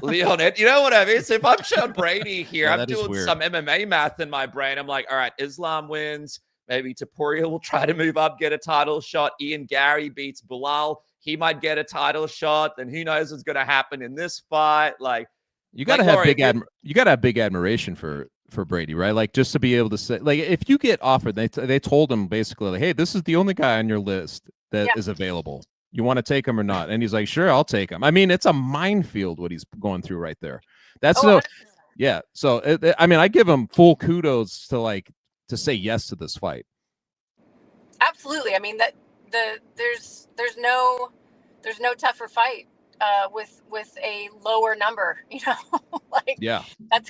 S1: Leon. You know what I mean? So if I'm Sean Brady here, I'm doing some MMA math in my brain. I'm like, all right, Islam wins. Maybe Topuria will try to move up, get a title shot. Ian Gary beats Bilal. He might get a title shot. Then who knows what's going to happen in this fight? Like,
S2: you got to have big admiration for for Brady, right? Like, just to be able to say, like, if you get offered, they told him basically, like, hey, this is the only guy on your list that is available. You want to take him or not? And he's like, sure, I'll take him. I mean, it's a minefield what he's going through right there. That's yeah. So I mean, I give him full kudos to say yes to this fight.
S3: Absolutely. I mean, there's no tougher fight with a lower number, you know. Like, that's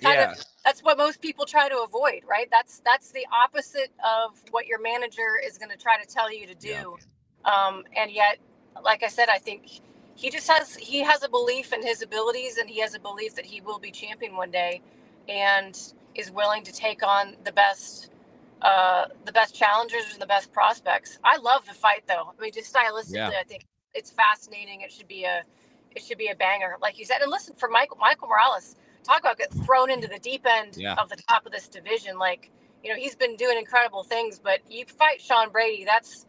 S3: that's what most people try to avoid, right? That's the opposite of what your manager is going to try to tell you to do. And yet, like I said, I think he has a belief in his abilities, and he has a belief that he will be champion one day, and is willing to take on the best challengers and the best prospects. I love the fight, though. I mean, just stylistically, I think it's fascinating. It should be a banger, like you said. And listen, for Michael Morales, talk about getting thrown into the deep end of the top of this division. Like, you know, he's been doing incredible things, but you fight Sean Brady, that's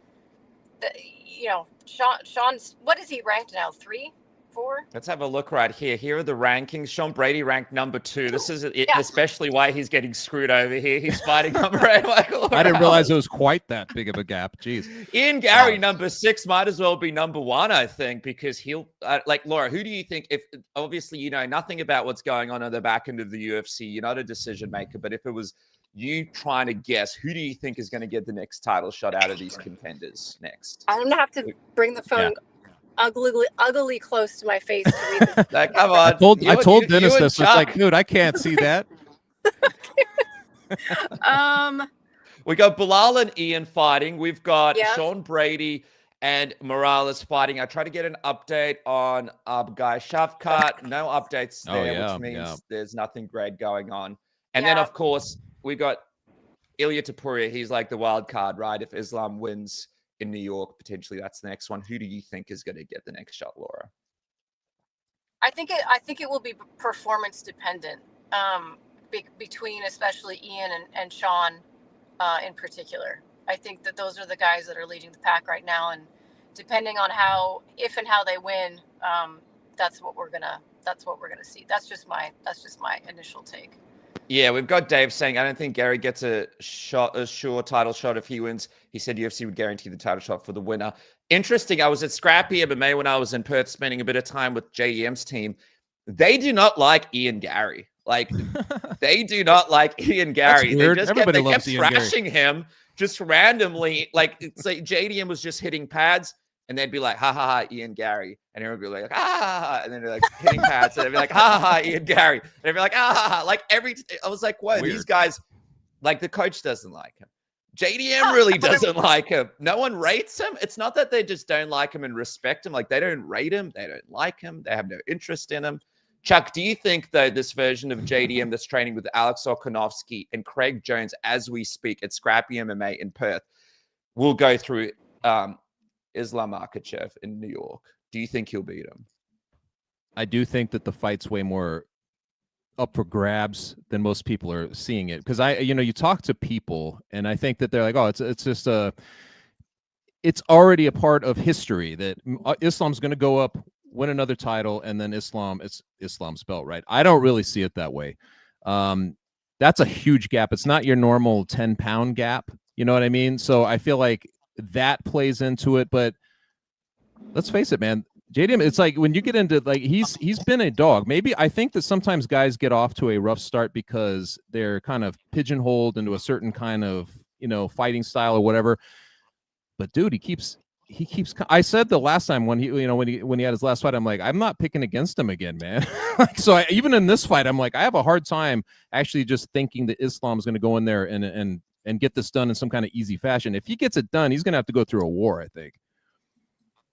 S3: you know, Sean's, what is he ranked now? 3, 4?
S1: Let's have a look right here. Here are the rankings. Sean Brady ranked number 2. This is especially why he's getting screwed over here. He's fighting number 8, Michael Morales.
S2: I didn't realize it was quite that big of a gap. Jeez.
S1: Ian Gary, number 6, might as well be number 1, I think, because he'll like, Laura, who do you think, if obviously you know nothing about what's going on the back end of the UFC, you're not a decision maker, but if it was you trying to guess, who do you think is going to get the next title shot out of these contenders next?
S3: I'm going to have to bring the phone ugly close to my face to read this.
S1: Like, come on.
S2: I told Dennis this. It's like, dude, I can't see that.
S1: We got Bilal and Ian fighting. We've got Sean Brady and Morales fighting. I try to get an update on Abgai Shavkat. No updates there, which means there's nothing great going on. And then, of course, we got Ilya Topuria. He's like the wild card, right? If Islam wins in New York, potentially that's the next one. Who do you think is going to get the next shot, Laura?
S3: I think it will be performance dependent, between especially Ian and Sean in particular. I think that those are the guys that are leading the pack right now, and depending on if and how they win, that's what we're gonna see. That's just my initial take.
S1: Yeah, we've got Dave saying, I don't think Gary gets a sure title shot if he wins. He said UFC would guarantee the title shot for the winner. Interesting. I was at Scrappy MMA when I was in Perth, spending a bit of time with JDM's team. They do not like Ian Gary. Like, they do not like Ian Gary. They just kept thrashing him just randomly. Like, it's like JDM was just hitting pads, and they'd be like, ha, ha, ha, Ian Gary. And everyone would be like, ah, ha, ha. And then they're like hitting pads. And they'd be like, ha, ha, ha, Ian Gary. And they'd be like, ah, ha, ha. Like, I was like, whoa, these guys, like, the coach doesn't like him. JDM really doesn't like him. No one rates him. It's not that they just don't like him and respect him. Like, they don't rate him. They don't like him. They have no interest in him. Chuck, do you think, though, this version of JDM that's training with Alex Okonovsky and Craig Jones as we speak at Scrappy MMA in Perth will go through Islam Makhachev in New York? Do you think he'll beat him?
S2: I do think that the fight's way more up for grabs than most people are seeing it. Because you talk to people, and I think that they're like, oh, it's just it's already a part of history that Islam's going to go up, win another title, and then it's Islam's belt, right? I don't really see it that way. That's a huge gap. It's not your normal 10-pound gap. You know what I mean? So I feel like that plays into it. But let's face it, man. JDM, it's like when you get into, like, he's been a dog. Maybe I think that sometimes guys get off to a rough start because they're kind of pigeonholed into a certain kind of, fighting style or whatever. But dude, he keeps. I said the last time when he had his last fight, I'm like, I'm not picking against him again, man. Even in this fight, I'm like, I have a hard time actually just thinking that Islam's going to go in there and get this done in some kind of easy fashion. If he gets it done, he's going to have to go through a war, I think.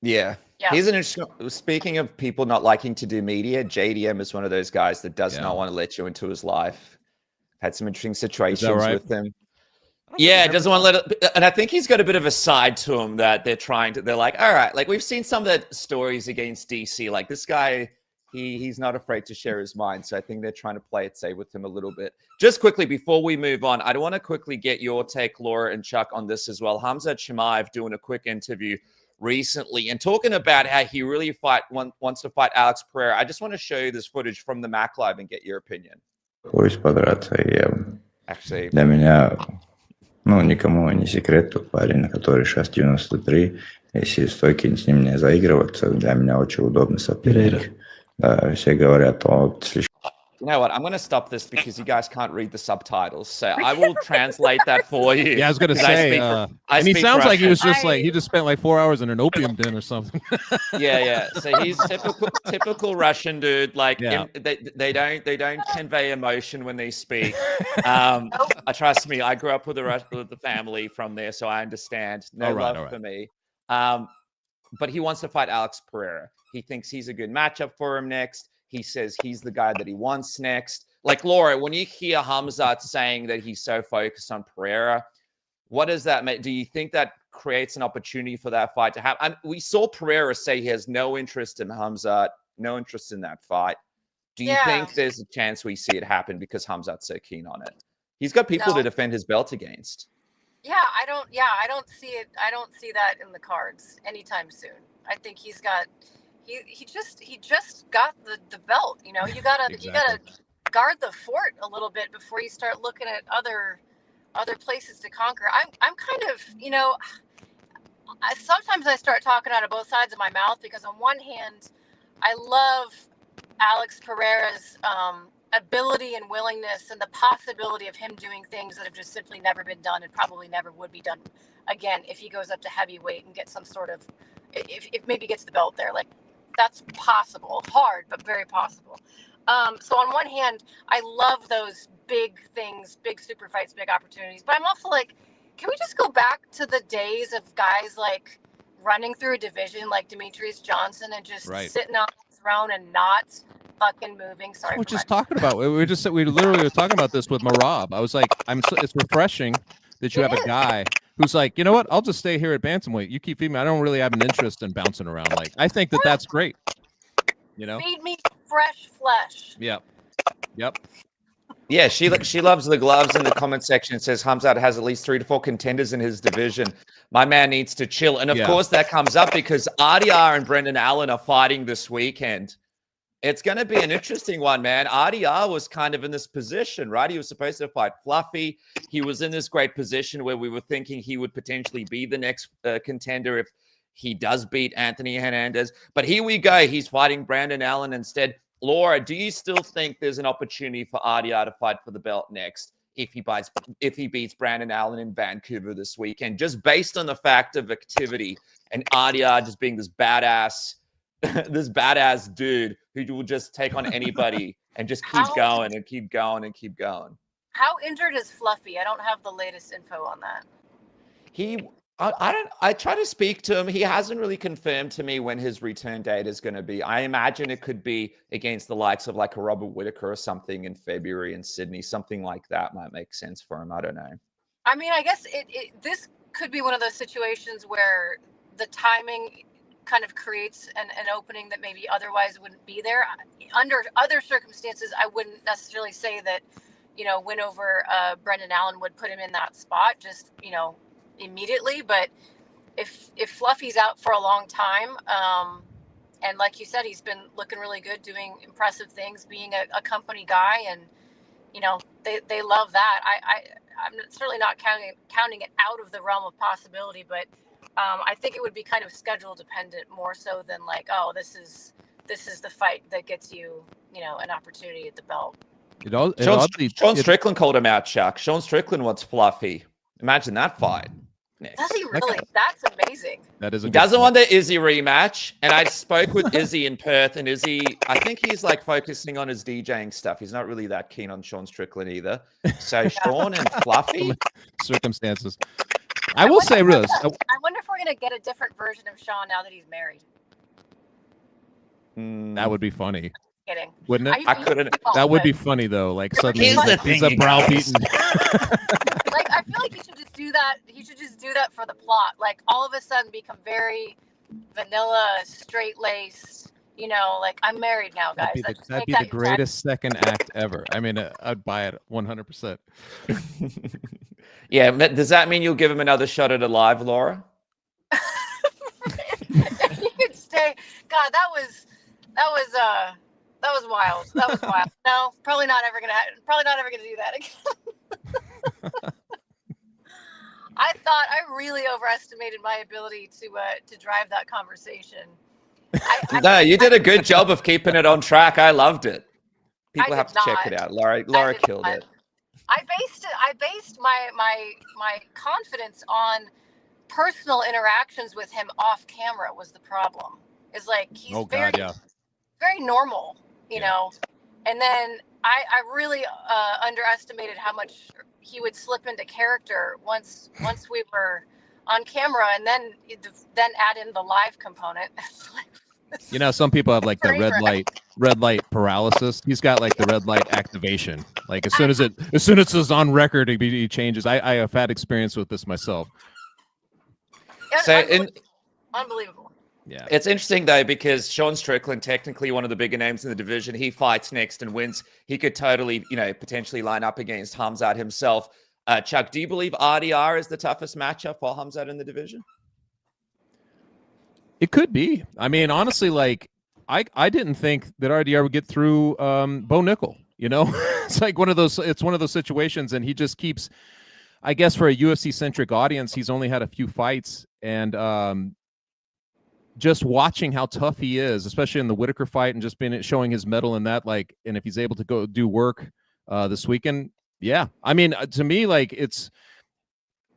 S1: Yeah. He's an interesting. Speaking of people not liking to do media, JDM is one of those guys that does not want to let you into his life. Had some interesting situations with him. Yeah, doesn't want to let it. And I think he's got a bit of a side to him that they're like, all right, like, we've seen some of the stories against DC. Like, this guy, he's not afraid to share his mind. So I think they're trying to play it safe with him a little bit. Just quickly, before we move on, I want to quickly get your take, Laura and Chuck, on this as well. Hamzat Chimaev doing a quick interview recently and talking about how he really wants to fight Alex Pereira. I just want to show you this footage from the Mac Live and get your opinion.
S4: Pois poderá sair
S1: Actually,
S4: Для меня, ну, никому не секрет, тот парень, который сейчас 93, если стойки с ним не заигрываться, для меня очень удобный соперник. Да, все говорят, он слишком...
S1: you know what? I'm going to stop this because you guys can't read the subtitles. So I will translate that for you.
S2: Yeah, I was gonna
S1: 'cause
S2: say, and he
S1: speak
S2: sounds like he was
S1: Russian.
S2: just like he just spent like 4 hours in an opium den or something.
S1: Yeah. So he's typical Russian dude. Like
S2: Yeah.
S1: they don't convey emotion when they speak. Trust me, I grew up with the family from there, so I understand. No love for me. But he wants to fight Alex Pereira. He thinks he's a good matchup for him next. He says he's the guy that he wants next. Like, Laura, when you hear Khamzat saying that he's so focused on Pereira, what does that mean? Do you think that creates an opportunity for that fight to happen? We saw Pereira say he has no interest in Khamzat, no interest in that fight. Do you think there's a chance we see it happen because Khamzat's so keen on it? He's got people to defend his belt against.
S3: Yeah, I don't see it. I don't see that in the cards anytime soon. I think he just got the belt. You know, you gotta guard the fort a little bit before you start looking at other places to conquer. I'm kind of, you know, sometimes I start talking out of both sides of my mouth because on one hand, I love Alex Pereira's ability and willingness and the possibility of him doing things that have just simply never been done and probably never would be done again if he goes up to heavyweight and gets some sort of, if maybe gets the belt there. Like, that's possible. Hard, but very possible. So on one hand, I love those big things, big super fights, big opportunities. But I'm also like, can we just go back to the days of guys like running through a division like Demetrius Johnson and just sitting on the throne and not fucking moving? Sorry,
S2: we're just talking about. We literally were talking about this with Marab. I was like, it's refreshing that you have a guy who's like, you know what? I'll just stay here at bantamweight. You keep feeding me. I don't really have an interest in bouncing around. Like, I think that's great. You know,
S3: feed me fresh flesh.
S2: Yep.
S1: Yeah, she loves the gloves. In the comment section, it says Khamzat has at least 3 to 4 contenders in his division. My man needs to chill. And of course that comes up because RDR and Brendan Allen are fighting this weekend. It's going to be an interesting one, man. RDR was kind of in this position, right? He was supposed to fight Fluffy. He was in this great position where we were thinking he would potentially be the next contender if he does beat Anthony Hernandez. But here we go. He's fighting Brandon Allen instead. Laura, do you still think there's an opportunity for RDR to fight for the belt next if he beats Brandon Allen in Vancouver this weekend, just based on the fact of activity and RDR just being this badass dude who will just take on anybody and just keep going and keep going and keep going?
S3: How injured is Fluffy? I don't have the latest info on that.
S1: I try to speak to him. He hasn't really confirmed to me when his return date is going to be. I imagine it could be against the likes of like a Robert Whittaker or something in February in Sydney. Something like that might make sense for him. I don't know.
S3: I mean, I guess this could be one of those situations where the timing kind of creates an opening that maybe otherwise wouldn't be there. Under other circumstances, I wouldn't necessarily say that, you know, win over Brendan Allen would put him in that spot just, you know, immediately. But if Fluffy's out for a long time, and like you said, he's been looking really good, doing impressive things, being a company guy, and you know they love that. I'm certainly not counting it out of the realm of possibility, but I think it would be kind of schedule dependent more so than like, oh, this is the fight that gets you, you know, an opportunity at the belt.
S1: Sean Strickland called him out, Chuck. Sean Strickland wants Fluffy. Imagine that fight. Next.
S3: Does he really? That's amazing.
S2: That is.
S1: He doesn't want the Izzy rematch. And I spoke with Izzy in Perth, and Izzy, I think he's like focusing on his DJing stuff. He's not really that keen on Sean Strickland either. So Sean and Fluffy
S2: circumstances. I will say this.
S3: I wonder if we're gonna get a different version of Sean now that he's married.
S2: That would be funny.
S3: Kidding.
S2: Wouldn't it?
S1: I couldn't.
S2: That would be funny though. Like suddenly
S1: he's
S2: a browbeaten.
S3: Like, I feel like he should just do that. He should just do that for the plot. Like, all of a sudden become very vanilla, straight-laced. You know, like, I'm married now, guys.
S2: That'd be the greatest second act ever. I mean, I'd buy it 100%.
S1: Yeah. Does that mean you'll give him another shot at Alive, Laura?
S3: If you could stay. God, that was wild. That was wild. No, probably not ever gonna do that again. I thought I really overestimated my ability to drive that conversation.
S1: No, you did a good job of keeping it on track. I loved it. People have to check it
S3: not.
S1: out. Laura killed
S3: not.
S1: it.
S3: I based my confidence on personal interactions with him off camera was the problem. Is like he's very normal, you know. And then I really underestimated how much he would slip into character once we were on camera, and then add in the live component.
S2: You know, some people have like the red light paralysis. He's got like the red light activation. Like as soon as it's on record, he changes. I have had experience with this myself.
S1: So
S3: unbelievable.
S1: Yeah, it's interesting though because Sean Strickland, technically one of the bigger names in the division, he fights next and wins. He could totally, potentially line up against Hamzat himself. Chuck, do you believe RDR is the toughest matchup for Hamzat in the division?
S2: It could be. I mean, honestly, like I didn't think that RDR would get through Bo Nickel. You know, it's like one of those situations, and he just keeps. I guess for a UFC centric audience, he's only had a few fights, and just watching how tough he is, especially in the Whitaker fight, and just showing his mettle in that, like, and if he's able to go do work this weekend, yeah. I mean, to me, like it's.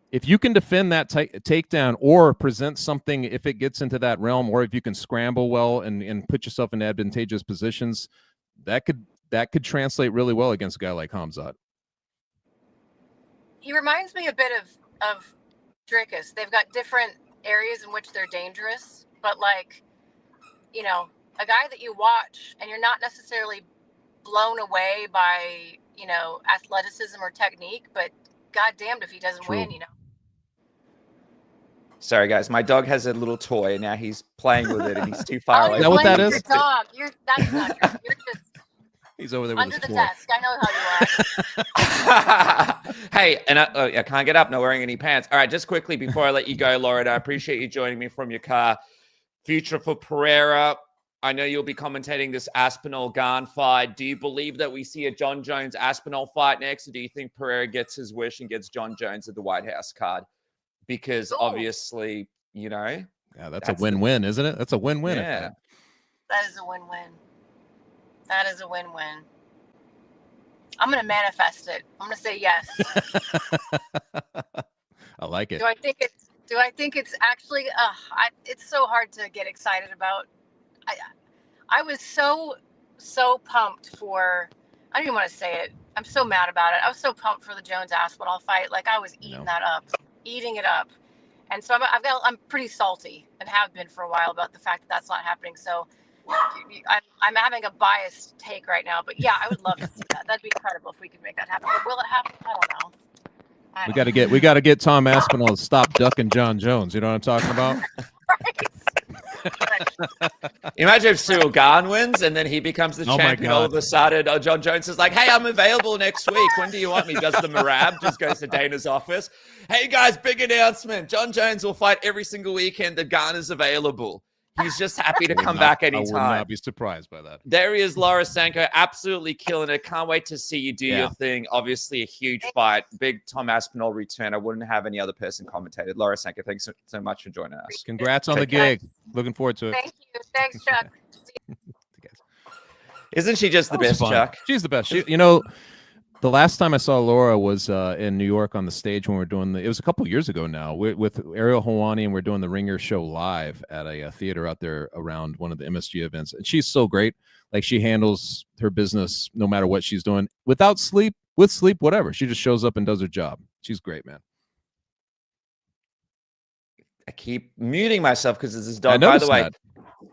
S2: If you can defend that takedown or present something, if it gets into that realm, or if you can scramble well and put yourself in advantageous positions, that could translate really well against a guy like Hamzat.
S3: He reminds me a bit of Dricus. They've got different areas in which they're dangerous, but like, a guy that you watch and you're not necessarily blown away by, athleticism or technique, but goddamned if he doesn't win,
S1: Sorry, guys. My dog has a little toy, and now he's playing with it, and he's too far away.
S2: Is that what that is?
S3: Your dog. That's not true. You're just
S2: he's over there
S3: under
S2: with his
S3: the
S2: toy.
S3: desk. I know how you are.
S1: Hey, and I can't get up, not wearing any pants. All right, just quickly before I let you go, Laura, I appreciate you joining me from your car. Future for Pereira. I know you'll be commentating this Aspinall Gane fight. Do you believe that we see a John Jones Aspinall fight next, or do you think Pereira gets his wish and gets John Jones at the White House card? Because obviously, yeah,
S2: that's a win-win, isn't it? That's a win-win.
S1: Yeah,
S3: that is a win-win. That is a win-win. I'm gonna manifest it. I'm gonna say yes.
S2: I like it.
S3: Do I think it's actually? It's so hard to get excited about. I was so pumped for. I don't even want to say it. I'm so mad about it. I was so pumped for the Jones Aspinall fight. Like I was eating it up, and so I'm pretty salty and have been for a while about the fact that that's not happening. So I'm having a biased take right now, but yeah, I would love to see that. That'd be incredible if we could make that happen. But will it happen? I don't know.
S2: We got to get Tom Aspinall to stop ducking John Jones. You know what I'm talking about?
S1: Imagine if Cyril Gane wins and then he becomes the champion. All of a sudden, John Jones is like, "Hey, I'm available next week. When do you want me?" Does the Marab, just goes to Dana's office. "Hey guys, big announcement. John Jones will fight every single weekend that Gane is available. He's just happy to come back anytime."
S2: I would not be surprised by that.
S1: There he is, Laura Sanko, absolutely killing it. Can't wait to see you do your thing. Obviously, a huge fight. Big Tom Aspinall return. I wouldn't have any other person commentated. Laura Sanko, thanks so much for joining us.
S2: Congrats on the gig. Looking forward to it.
S3: Thank you. Thanks, Chuck.
S1: Isn't she just the best,
S2: fun.
S1: Chuck?
S2: She's the best. The last time I saw Laura was in New York on the stage when we were doing it was a couple years ago now with Ariel Helwani, and we're doing the Ringer show live at a theater out there around one of the MSG events. And she's so great. Like she handles her business no matter what she's doing, without sleep, with sleep, whatever. She just shows up and does her job. She's great, man.
S1: I keep muting myself because it's his dog. By the way,
S2: that.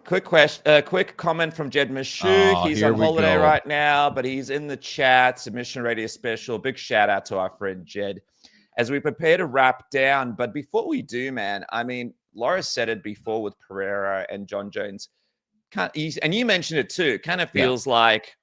S1: Quick comment from Jed Mishu. He's on holiday right now, but he's in the chat. Submission Radio Special. Big shout out to our friend Jed as we prepare to wrap down. But before we do, man, I mean, Laura said it before with Pereira and John Jones. And you mentioned it too. Kind of feels like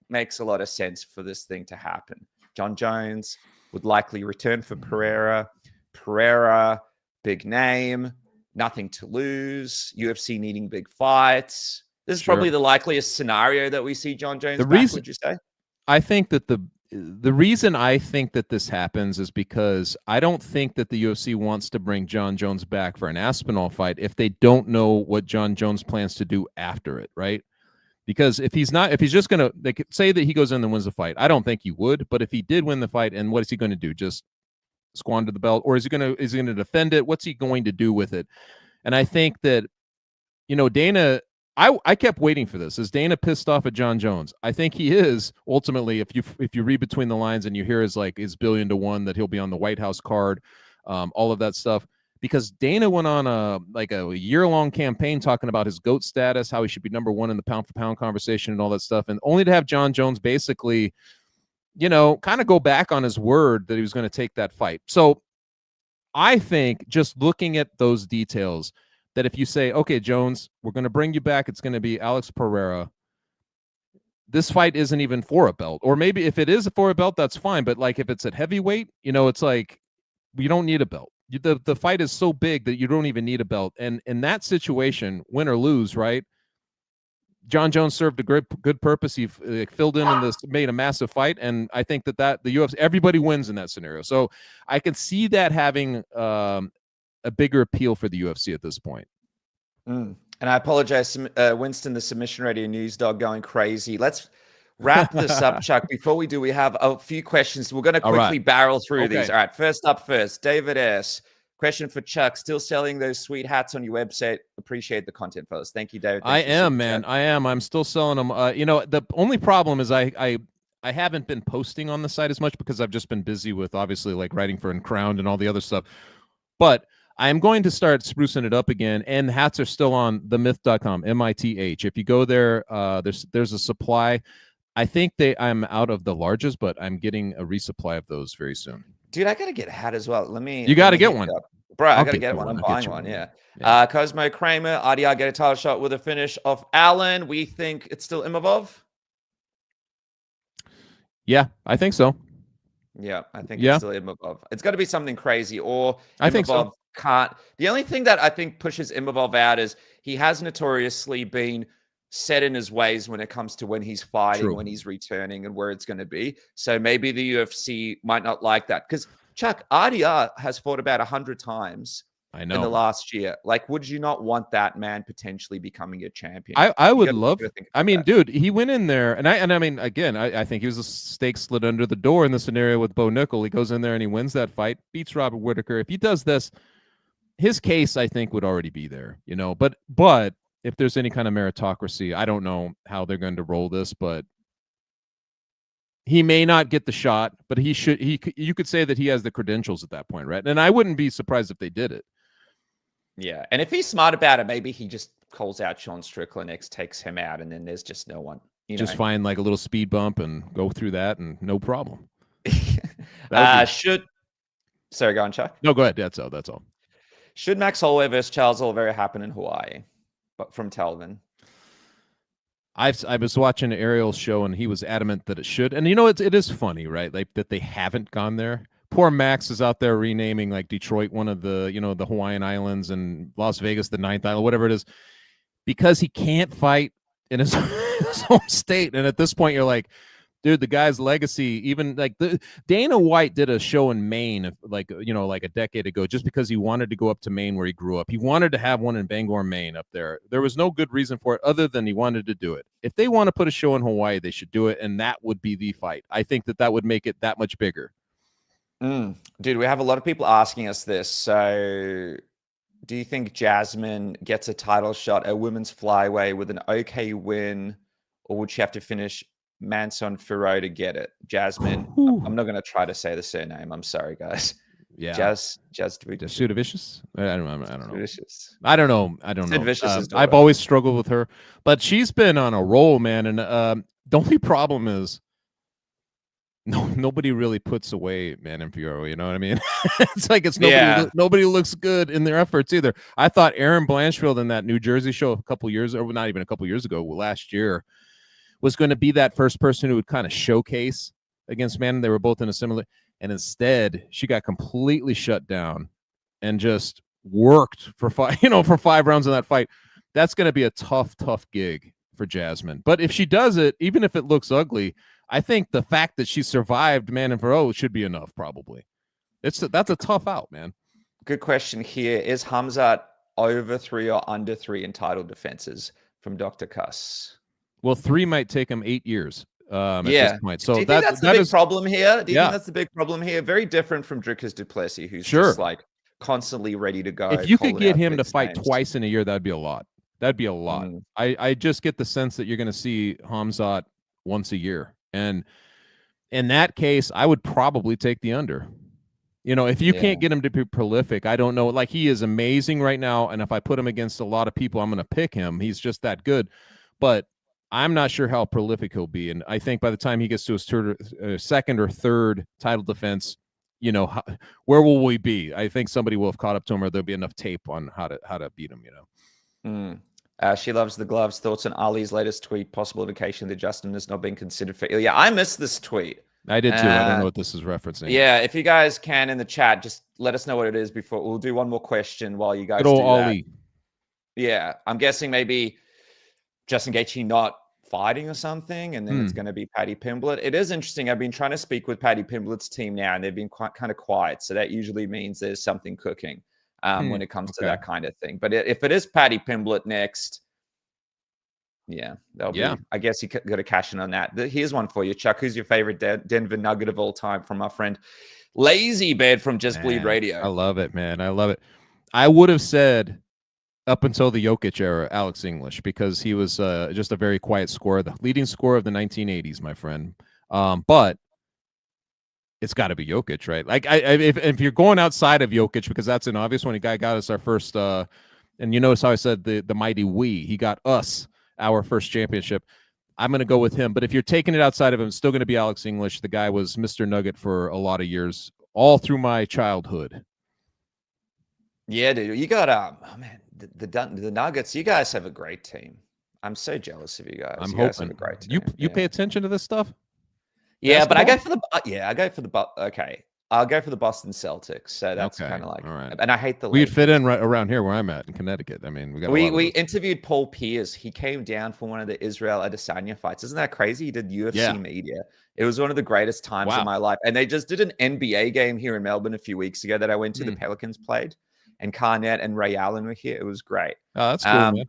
S1: makes a lot of sense for this thing to happen. John Jones would likely return for Pereira. Pereira, big name. Nothing to lose. UFC needing big fights. This is probably the likeliest scenario that we see John Jones back, would you say?
S2: I think that the reason I think that this happens is because I don't think that the UFC wants to bring John Jones back for an Aspinall fight if they don't know what John Jones plans to do after it, right? Because if he's just going to, they could say that he goes in and wins the fight. I don't think he would, but if he did win the fight, and what is he going to do? Just squander the belt, or is he going to defend it? What's he going to do with it? And I think that, Dana, I kept waiting for this. Is Dana pissed off at John Jones? I think he is ultimately. If you read between the lines and you hear his $1 billion to 1 that he'll be on the White House card, all of that stuff, because Dana went on a year-long campaign talking about his GOAT status, how he should be number 1 in the pound-for-pound conversation and all that stuff, and only to have John Jones basically, kind of go back on his word that he was going to take that fight. So I think just looking at those details, that if you say, okay, Jones, we're going to bring you back, it's going to be Alex Pereira, this fight isn't even for a belt. Or maybe if it is for a belt, that's fine. But if it's at heavyweight, it's like, you don't need a belt. The fight is so big that you don't even need a belt. And in that situation, win or lose, right? John Jones served a good purpose. He filled in this, made a massive fight. And I think that the UFC, everybody wins in that scenario. So I can see that having a bigger appeal for the UFC at this point.
S1: And I apologize, Winston, the Submission Radio news dog going crazy. Let's wrap this up, Chuck. Before we do, we have a few questions. We're going to quickly barrel through these. All right, first, David S. Question for Chuck. Still selling those sweet hats on your website? Appreciate the content, fellas. Thank you, David.
S2: I am, man. I am. I'm still selling them. The only problem is I haven't been posting on the site as much because I've just been busy with obviously writing for Uncrowned and all the other stuff. But I am going to start sprucing it up again, and hats are still on themyth.com, MITH. If you go there, there's a supply. I think I'm out of the largest, but I'm getting a resupply of those very soon.
S1: Dude, I got to get a hat as well.
S2: You got to get one.
S1: Bro, I got to get one. I'm buying one, yeah. Cosmo Kramer, RDR get a title shot with a finish off Allen. We think it's still Imavov?
S2: Yeah, I think so.
S1: Yeah, I think it's still Imavov. It's got to be something crazy, or I
S2: think so.
S1: Can't. The only thing that I think pushes Imavov out is he has notoriously been set in his ways when it comes to when he's fighting, when he's returning, and where it's going to be. So maybe the UFC might not like that. Because, Chuck, RDR has fought about 100 times in the last year. Would you not want that man potentially becoming a champion?
S2: I would love. I mean, dude, he went in there, and I mean, again, I think he was a stake slid under the door in the scenario with Bo Nickel. He goes in there and he wins that fight, beats Robert Whittaker. If he does this, his case, I think, would already be there, But if there's any kind of meritocracy, I don't know how they're going to roll this, but he may not get the shot, but he should. You could say that he has the credentials at that point, right? And I wouldn't be surprised if they did it.
S1: Yeah, and if he's smart about it, maybe he just calls out Sean Strickland, takes him out, and then there's just no one.
S2: Just find a little speed bump and go through that, and no problem.
S1: Sorry, go on, Chuck.
S2: No, go ahead. That's all.
S1: Should Max Holloway versus Charles Oliveira happen in Hawaii? But from Telvin.
S2: I was watching Ariel's show, and he was adamant that it should. And it is funny, right? That they haven't gone there. Poor Max is out there renaming Detroit one of the the Hawaiian Islands, and Las Vegas the 9th island, whatever it is, because he can't fight in his home state. And at this point, you're like, dude, the guy's legacy, even Dana White did a show in Maine, a decade ago, just because he wanted to go up to Maine where he grew up. He wanted to have one in Bangor, Maine up there. There was no good reason for it other than he wanted to do it. If they want to put a show in Hawaii, they should do it. And that would be the fight. I think that would make it that much bigger.
S1: Dude, we have a lot of people asking us this. So do you think Jasmine gets a title shot at women's flyweight with an okay win, or would she have to finish Manson Firo to get it? Jasmine, I'm not going to try to say the surname. I'm sorry, guys.
S2: Yeah,
S1: Judavicius.
S2: I don't know.
S1: Vicious.
S2: I don't know.
S1: Sid Vicious'
S2: I've always struggled with her, but she's been on a roll, man. And the only problem is, nobody really puts away Manon Fiorot. You know what I mean? It's nobody looks good in their efforts either. I thought Aaron Blanchfield in that New Jersey show a couple years, or not even a couple years ago, last year, was going to be that first person who would kind of showcase against Manon. They were both in a similar, and instead she got completely shut down and just worked for 5 rounds in that fight. That's going to be a tough gig for Jasmine. But if she does it, even if it looks ugly, I think the fact that she survived Manon Fiorot should be enough. Probably, that's a tough out, man.
S1: Good question here. Is Hamzat over 3 or under 3 in title defenses from Dr. Cuss?
S2: Well, 3 might take him 8 years at
S1: Yeah.
S2: this point. So
S1: Do you think that's the
S2: that
S1: big
S2: is
S1: problem here? Do you
S2: Yeah.
S1: think that's the big problem here? Very different from Dricus du Plessis, who's
S2: Sure.
S1: just like constantly ready to go.
S2: if you could
S1: calling
S2: get
S1: out
S2: him to
S1: big
S2: fight
S1: names.
S2: twice in a year, that'd be a lot. That'd be a lot. I just get the sense that you're going to see Hamzat once a year, and in that case, I would probably take the under. You know, if you can't get him to be prolific, I don't know. Like, he is amazing right now, and if I put him against a lot of people, I'm going to pick him. He's just that good. But I'm not sure how prolific he'll be. And I think by the time he gets to his second or third title defense, you know, where will we be? I think somebody will have caught up to him, or there'll be enough tape on how to beat him, you know.
S1: She loves the gloves. Thoughts on Ali's latest tweet? Possible indication that Justin has not been considered for Ilya. I missed this tweet.
S2: I did too. I don't know what this is referencing.
S1: Yeah, if you guys can in the chat, just let us know what it is before. We'll do one more question while you guys
S2: Good old
S1: do
S2: Ali.
S1: that. Yeah, I'm guessing maybe Justin Gaethje not fighting or something, and then it's going to be Paddy Pimblett. It is interesting. I've been trying to speak with Paddy Pimblett's team now, and they've been kind of quiet. So that usually means there's something cooking when it comes to that kind of thing. But if it is Paddy Pimblett next, yeah, that'll be. I guess you got to cash in on that. Here's one for you, Chuck. Who's your favorite Denver Nugget of all time? From our friend Lazy Bed from Just Bleed Radio.
S2: I love it, man. I love it. I would have said up until the Jokic era, Alex English, because he was just a very quiet scorer, the leading scorer of the 1980s, my friend. But it's got to be Jokic, right? Like, if you're going outside of Jokic, because that's an obvious one. The guy got us our first, and you notice how I said the mighty we. He got us our first championship. I'm going to go with him. But if you're taking it outside of him, it's still going to be Alex English. The guy was Mr. Nugget for a lot of years, all through my childhood.
S1: Yeah, dude. You got oh man, the Nuggets. You guys have a great team. I'm so jealous of you guys.
S2: I'm
S1: you
S2: hoping
S1: guys have a great team.
S2: You pay attention to this stuff.
S1: Yeah, but I go for the okay. I'll go for the Boston Celtics. So that's kind of like,
S2: all right.
S1: And I hate the.
S2: We'd fit in right around here where I'm at in Connecticut. I mean,
S1: we interviewed Paul Pierce. He came down for one of the Israel Adesanya fights. Isn't that crazy? He did UFC media. It was one of the greatest times of my life. And they just did an NBA game here in Melbourne a few weeks ago that I went to. The Pelicans played, and Carnett and Ray Allen were here. It was great.
S2: Oh, that's cool, man.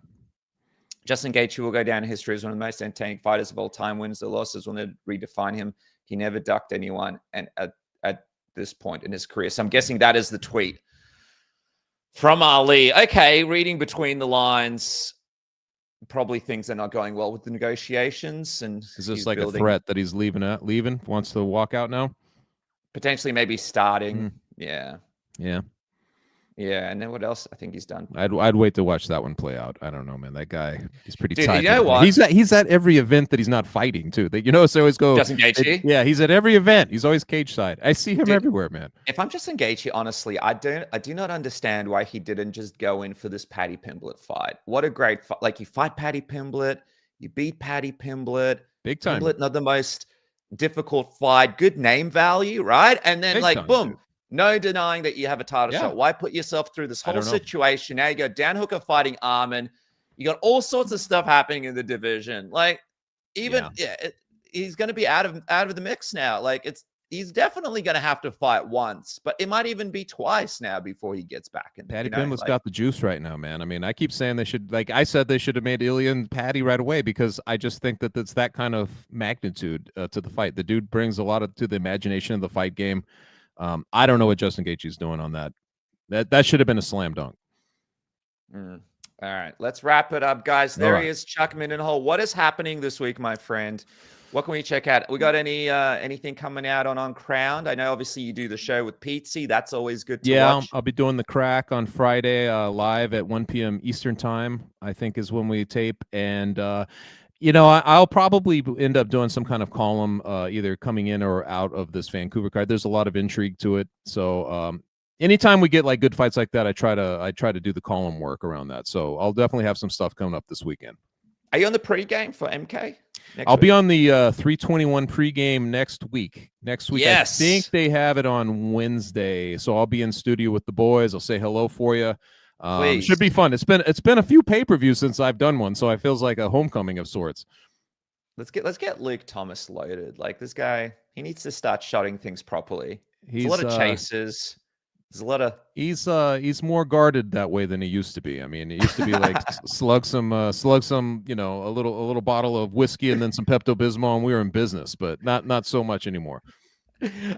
S1: Justin Gaethje will go down in history as one of the most entertaining fighters of all time. Wins or losses will never redefine him. He never ducked anyone, and at this point in his career. So I'm guessing that is the tweet from Ali. Okay, reading between the lines, probably things are not going well with the negotiations. And
S2: is this like a threat that he's leaving, wants to walk out now?
S1: Potentially maybe starting. Yeah. Yeah, and then what else? I think he's done.
S2: I'd wait to watch that one play out. I don't know, man. That guy, he's pretty tight.
S1: You know what?
S2: He's at every event that he's not fighting too. That, you know, so always go.
S1: Justin Gaethje?
S2: Yeah, he's at every event. He's always cage side. I see him everywhere, man.
S1: If I'm Justin Gaethje, honestly, I do not understand why he didn't just go in for this Paddy Pimblett fight. What a great fight! Like, you fight Paddy Pimblett, you beat Paddy Pimblett,
S2: big time.
S1: Pimblett, not the most difficult fight, good name value, right? And then big time, boom. Too. No denying that you have a title shot. Why put yourself through this whole situation? Now you got Dan Hooker fighting Armin. You got all sorts of stuff happening in the division. Like, even he's going to be out of the mix now. Like, he's definitely going to have to fight once, but it might even be twice now before he gets back in.
S2: Paddy Pimblett's got the juice right now, man. I mean, I keep saying they should, like I said, they should have made Ilya and Paddy right away, because I just think that it's that kind of magnitude to the fight. The dude brings a lot to the imagination of the fight game. I don't know what Justin Gaethje's doing on that. That should have been a slam dunk.
S1: All right, let's wrap it up, guys. There he is, Chuck Mindenhall. What is happening this week, my friend? What can we check out? We got anything coming out on Crowned? I know obviously you do the show with Pete. That's always good to watch.
S2: I'll be doing the Crack on Friday live at 1 p.m. Eastern time, I think is when we tape. And you know, I'll probably end up doing some kind of column either coming in or out of this Vancouver card. There's a lot of intrigue to it. So anytime we get like good fights like that, I try to do the column work around that. So I'll definitely have some stuff coming up this weekend.
S1: Are you on the pregame for MK?
S2: I'll be on the 321 pregame next week.
S1: Yes.
S2: I think they have it on Wednesday. So I'll be in studio with the boys. I'll say hello for you. Should be fun. It's been a few pay-per-views since I've done one, so it feels like a homecoming of sorts.
S1: let's get Luke Thomas loaded. Like this guy, he needs to start shotting things properly. There's a lot of chases. There's a lot of
S2: he's more guarded that way than he used to be. I mean, it used to be like slug some, a little bottle of whiskey and then some Pepto-Bismol, and we were in business. But not so much anymore.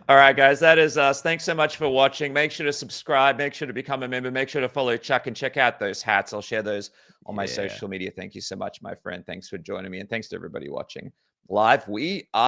S1: All right, guys, that is us. Thanks so much for watching. Make sure to subscribe. Make sure to become a member. Make sure to follow Chuck and check out those hats. I'll share those on my social media. Thank you so much, my friend. Thanks for joining me, and thanks to everybody watching live. We are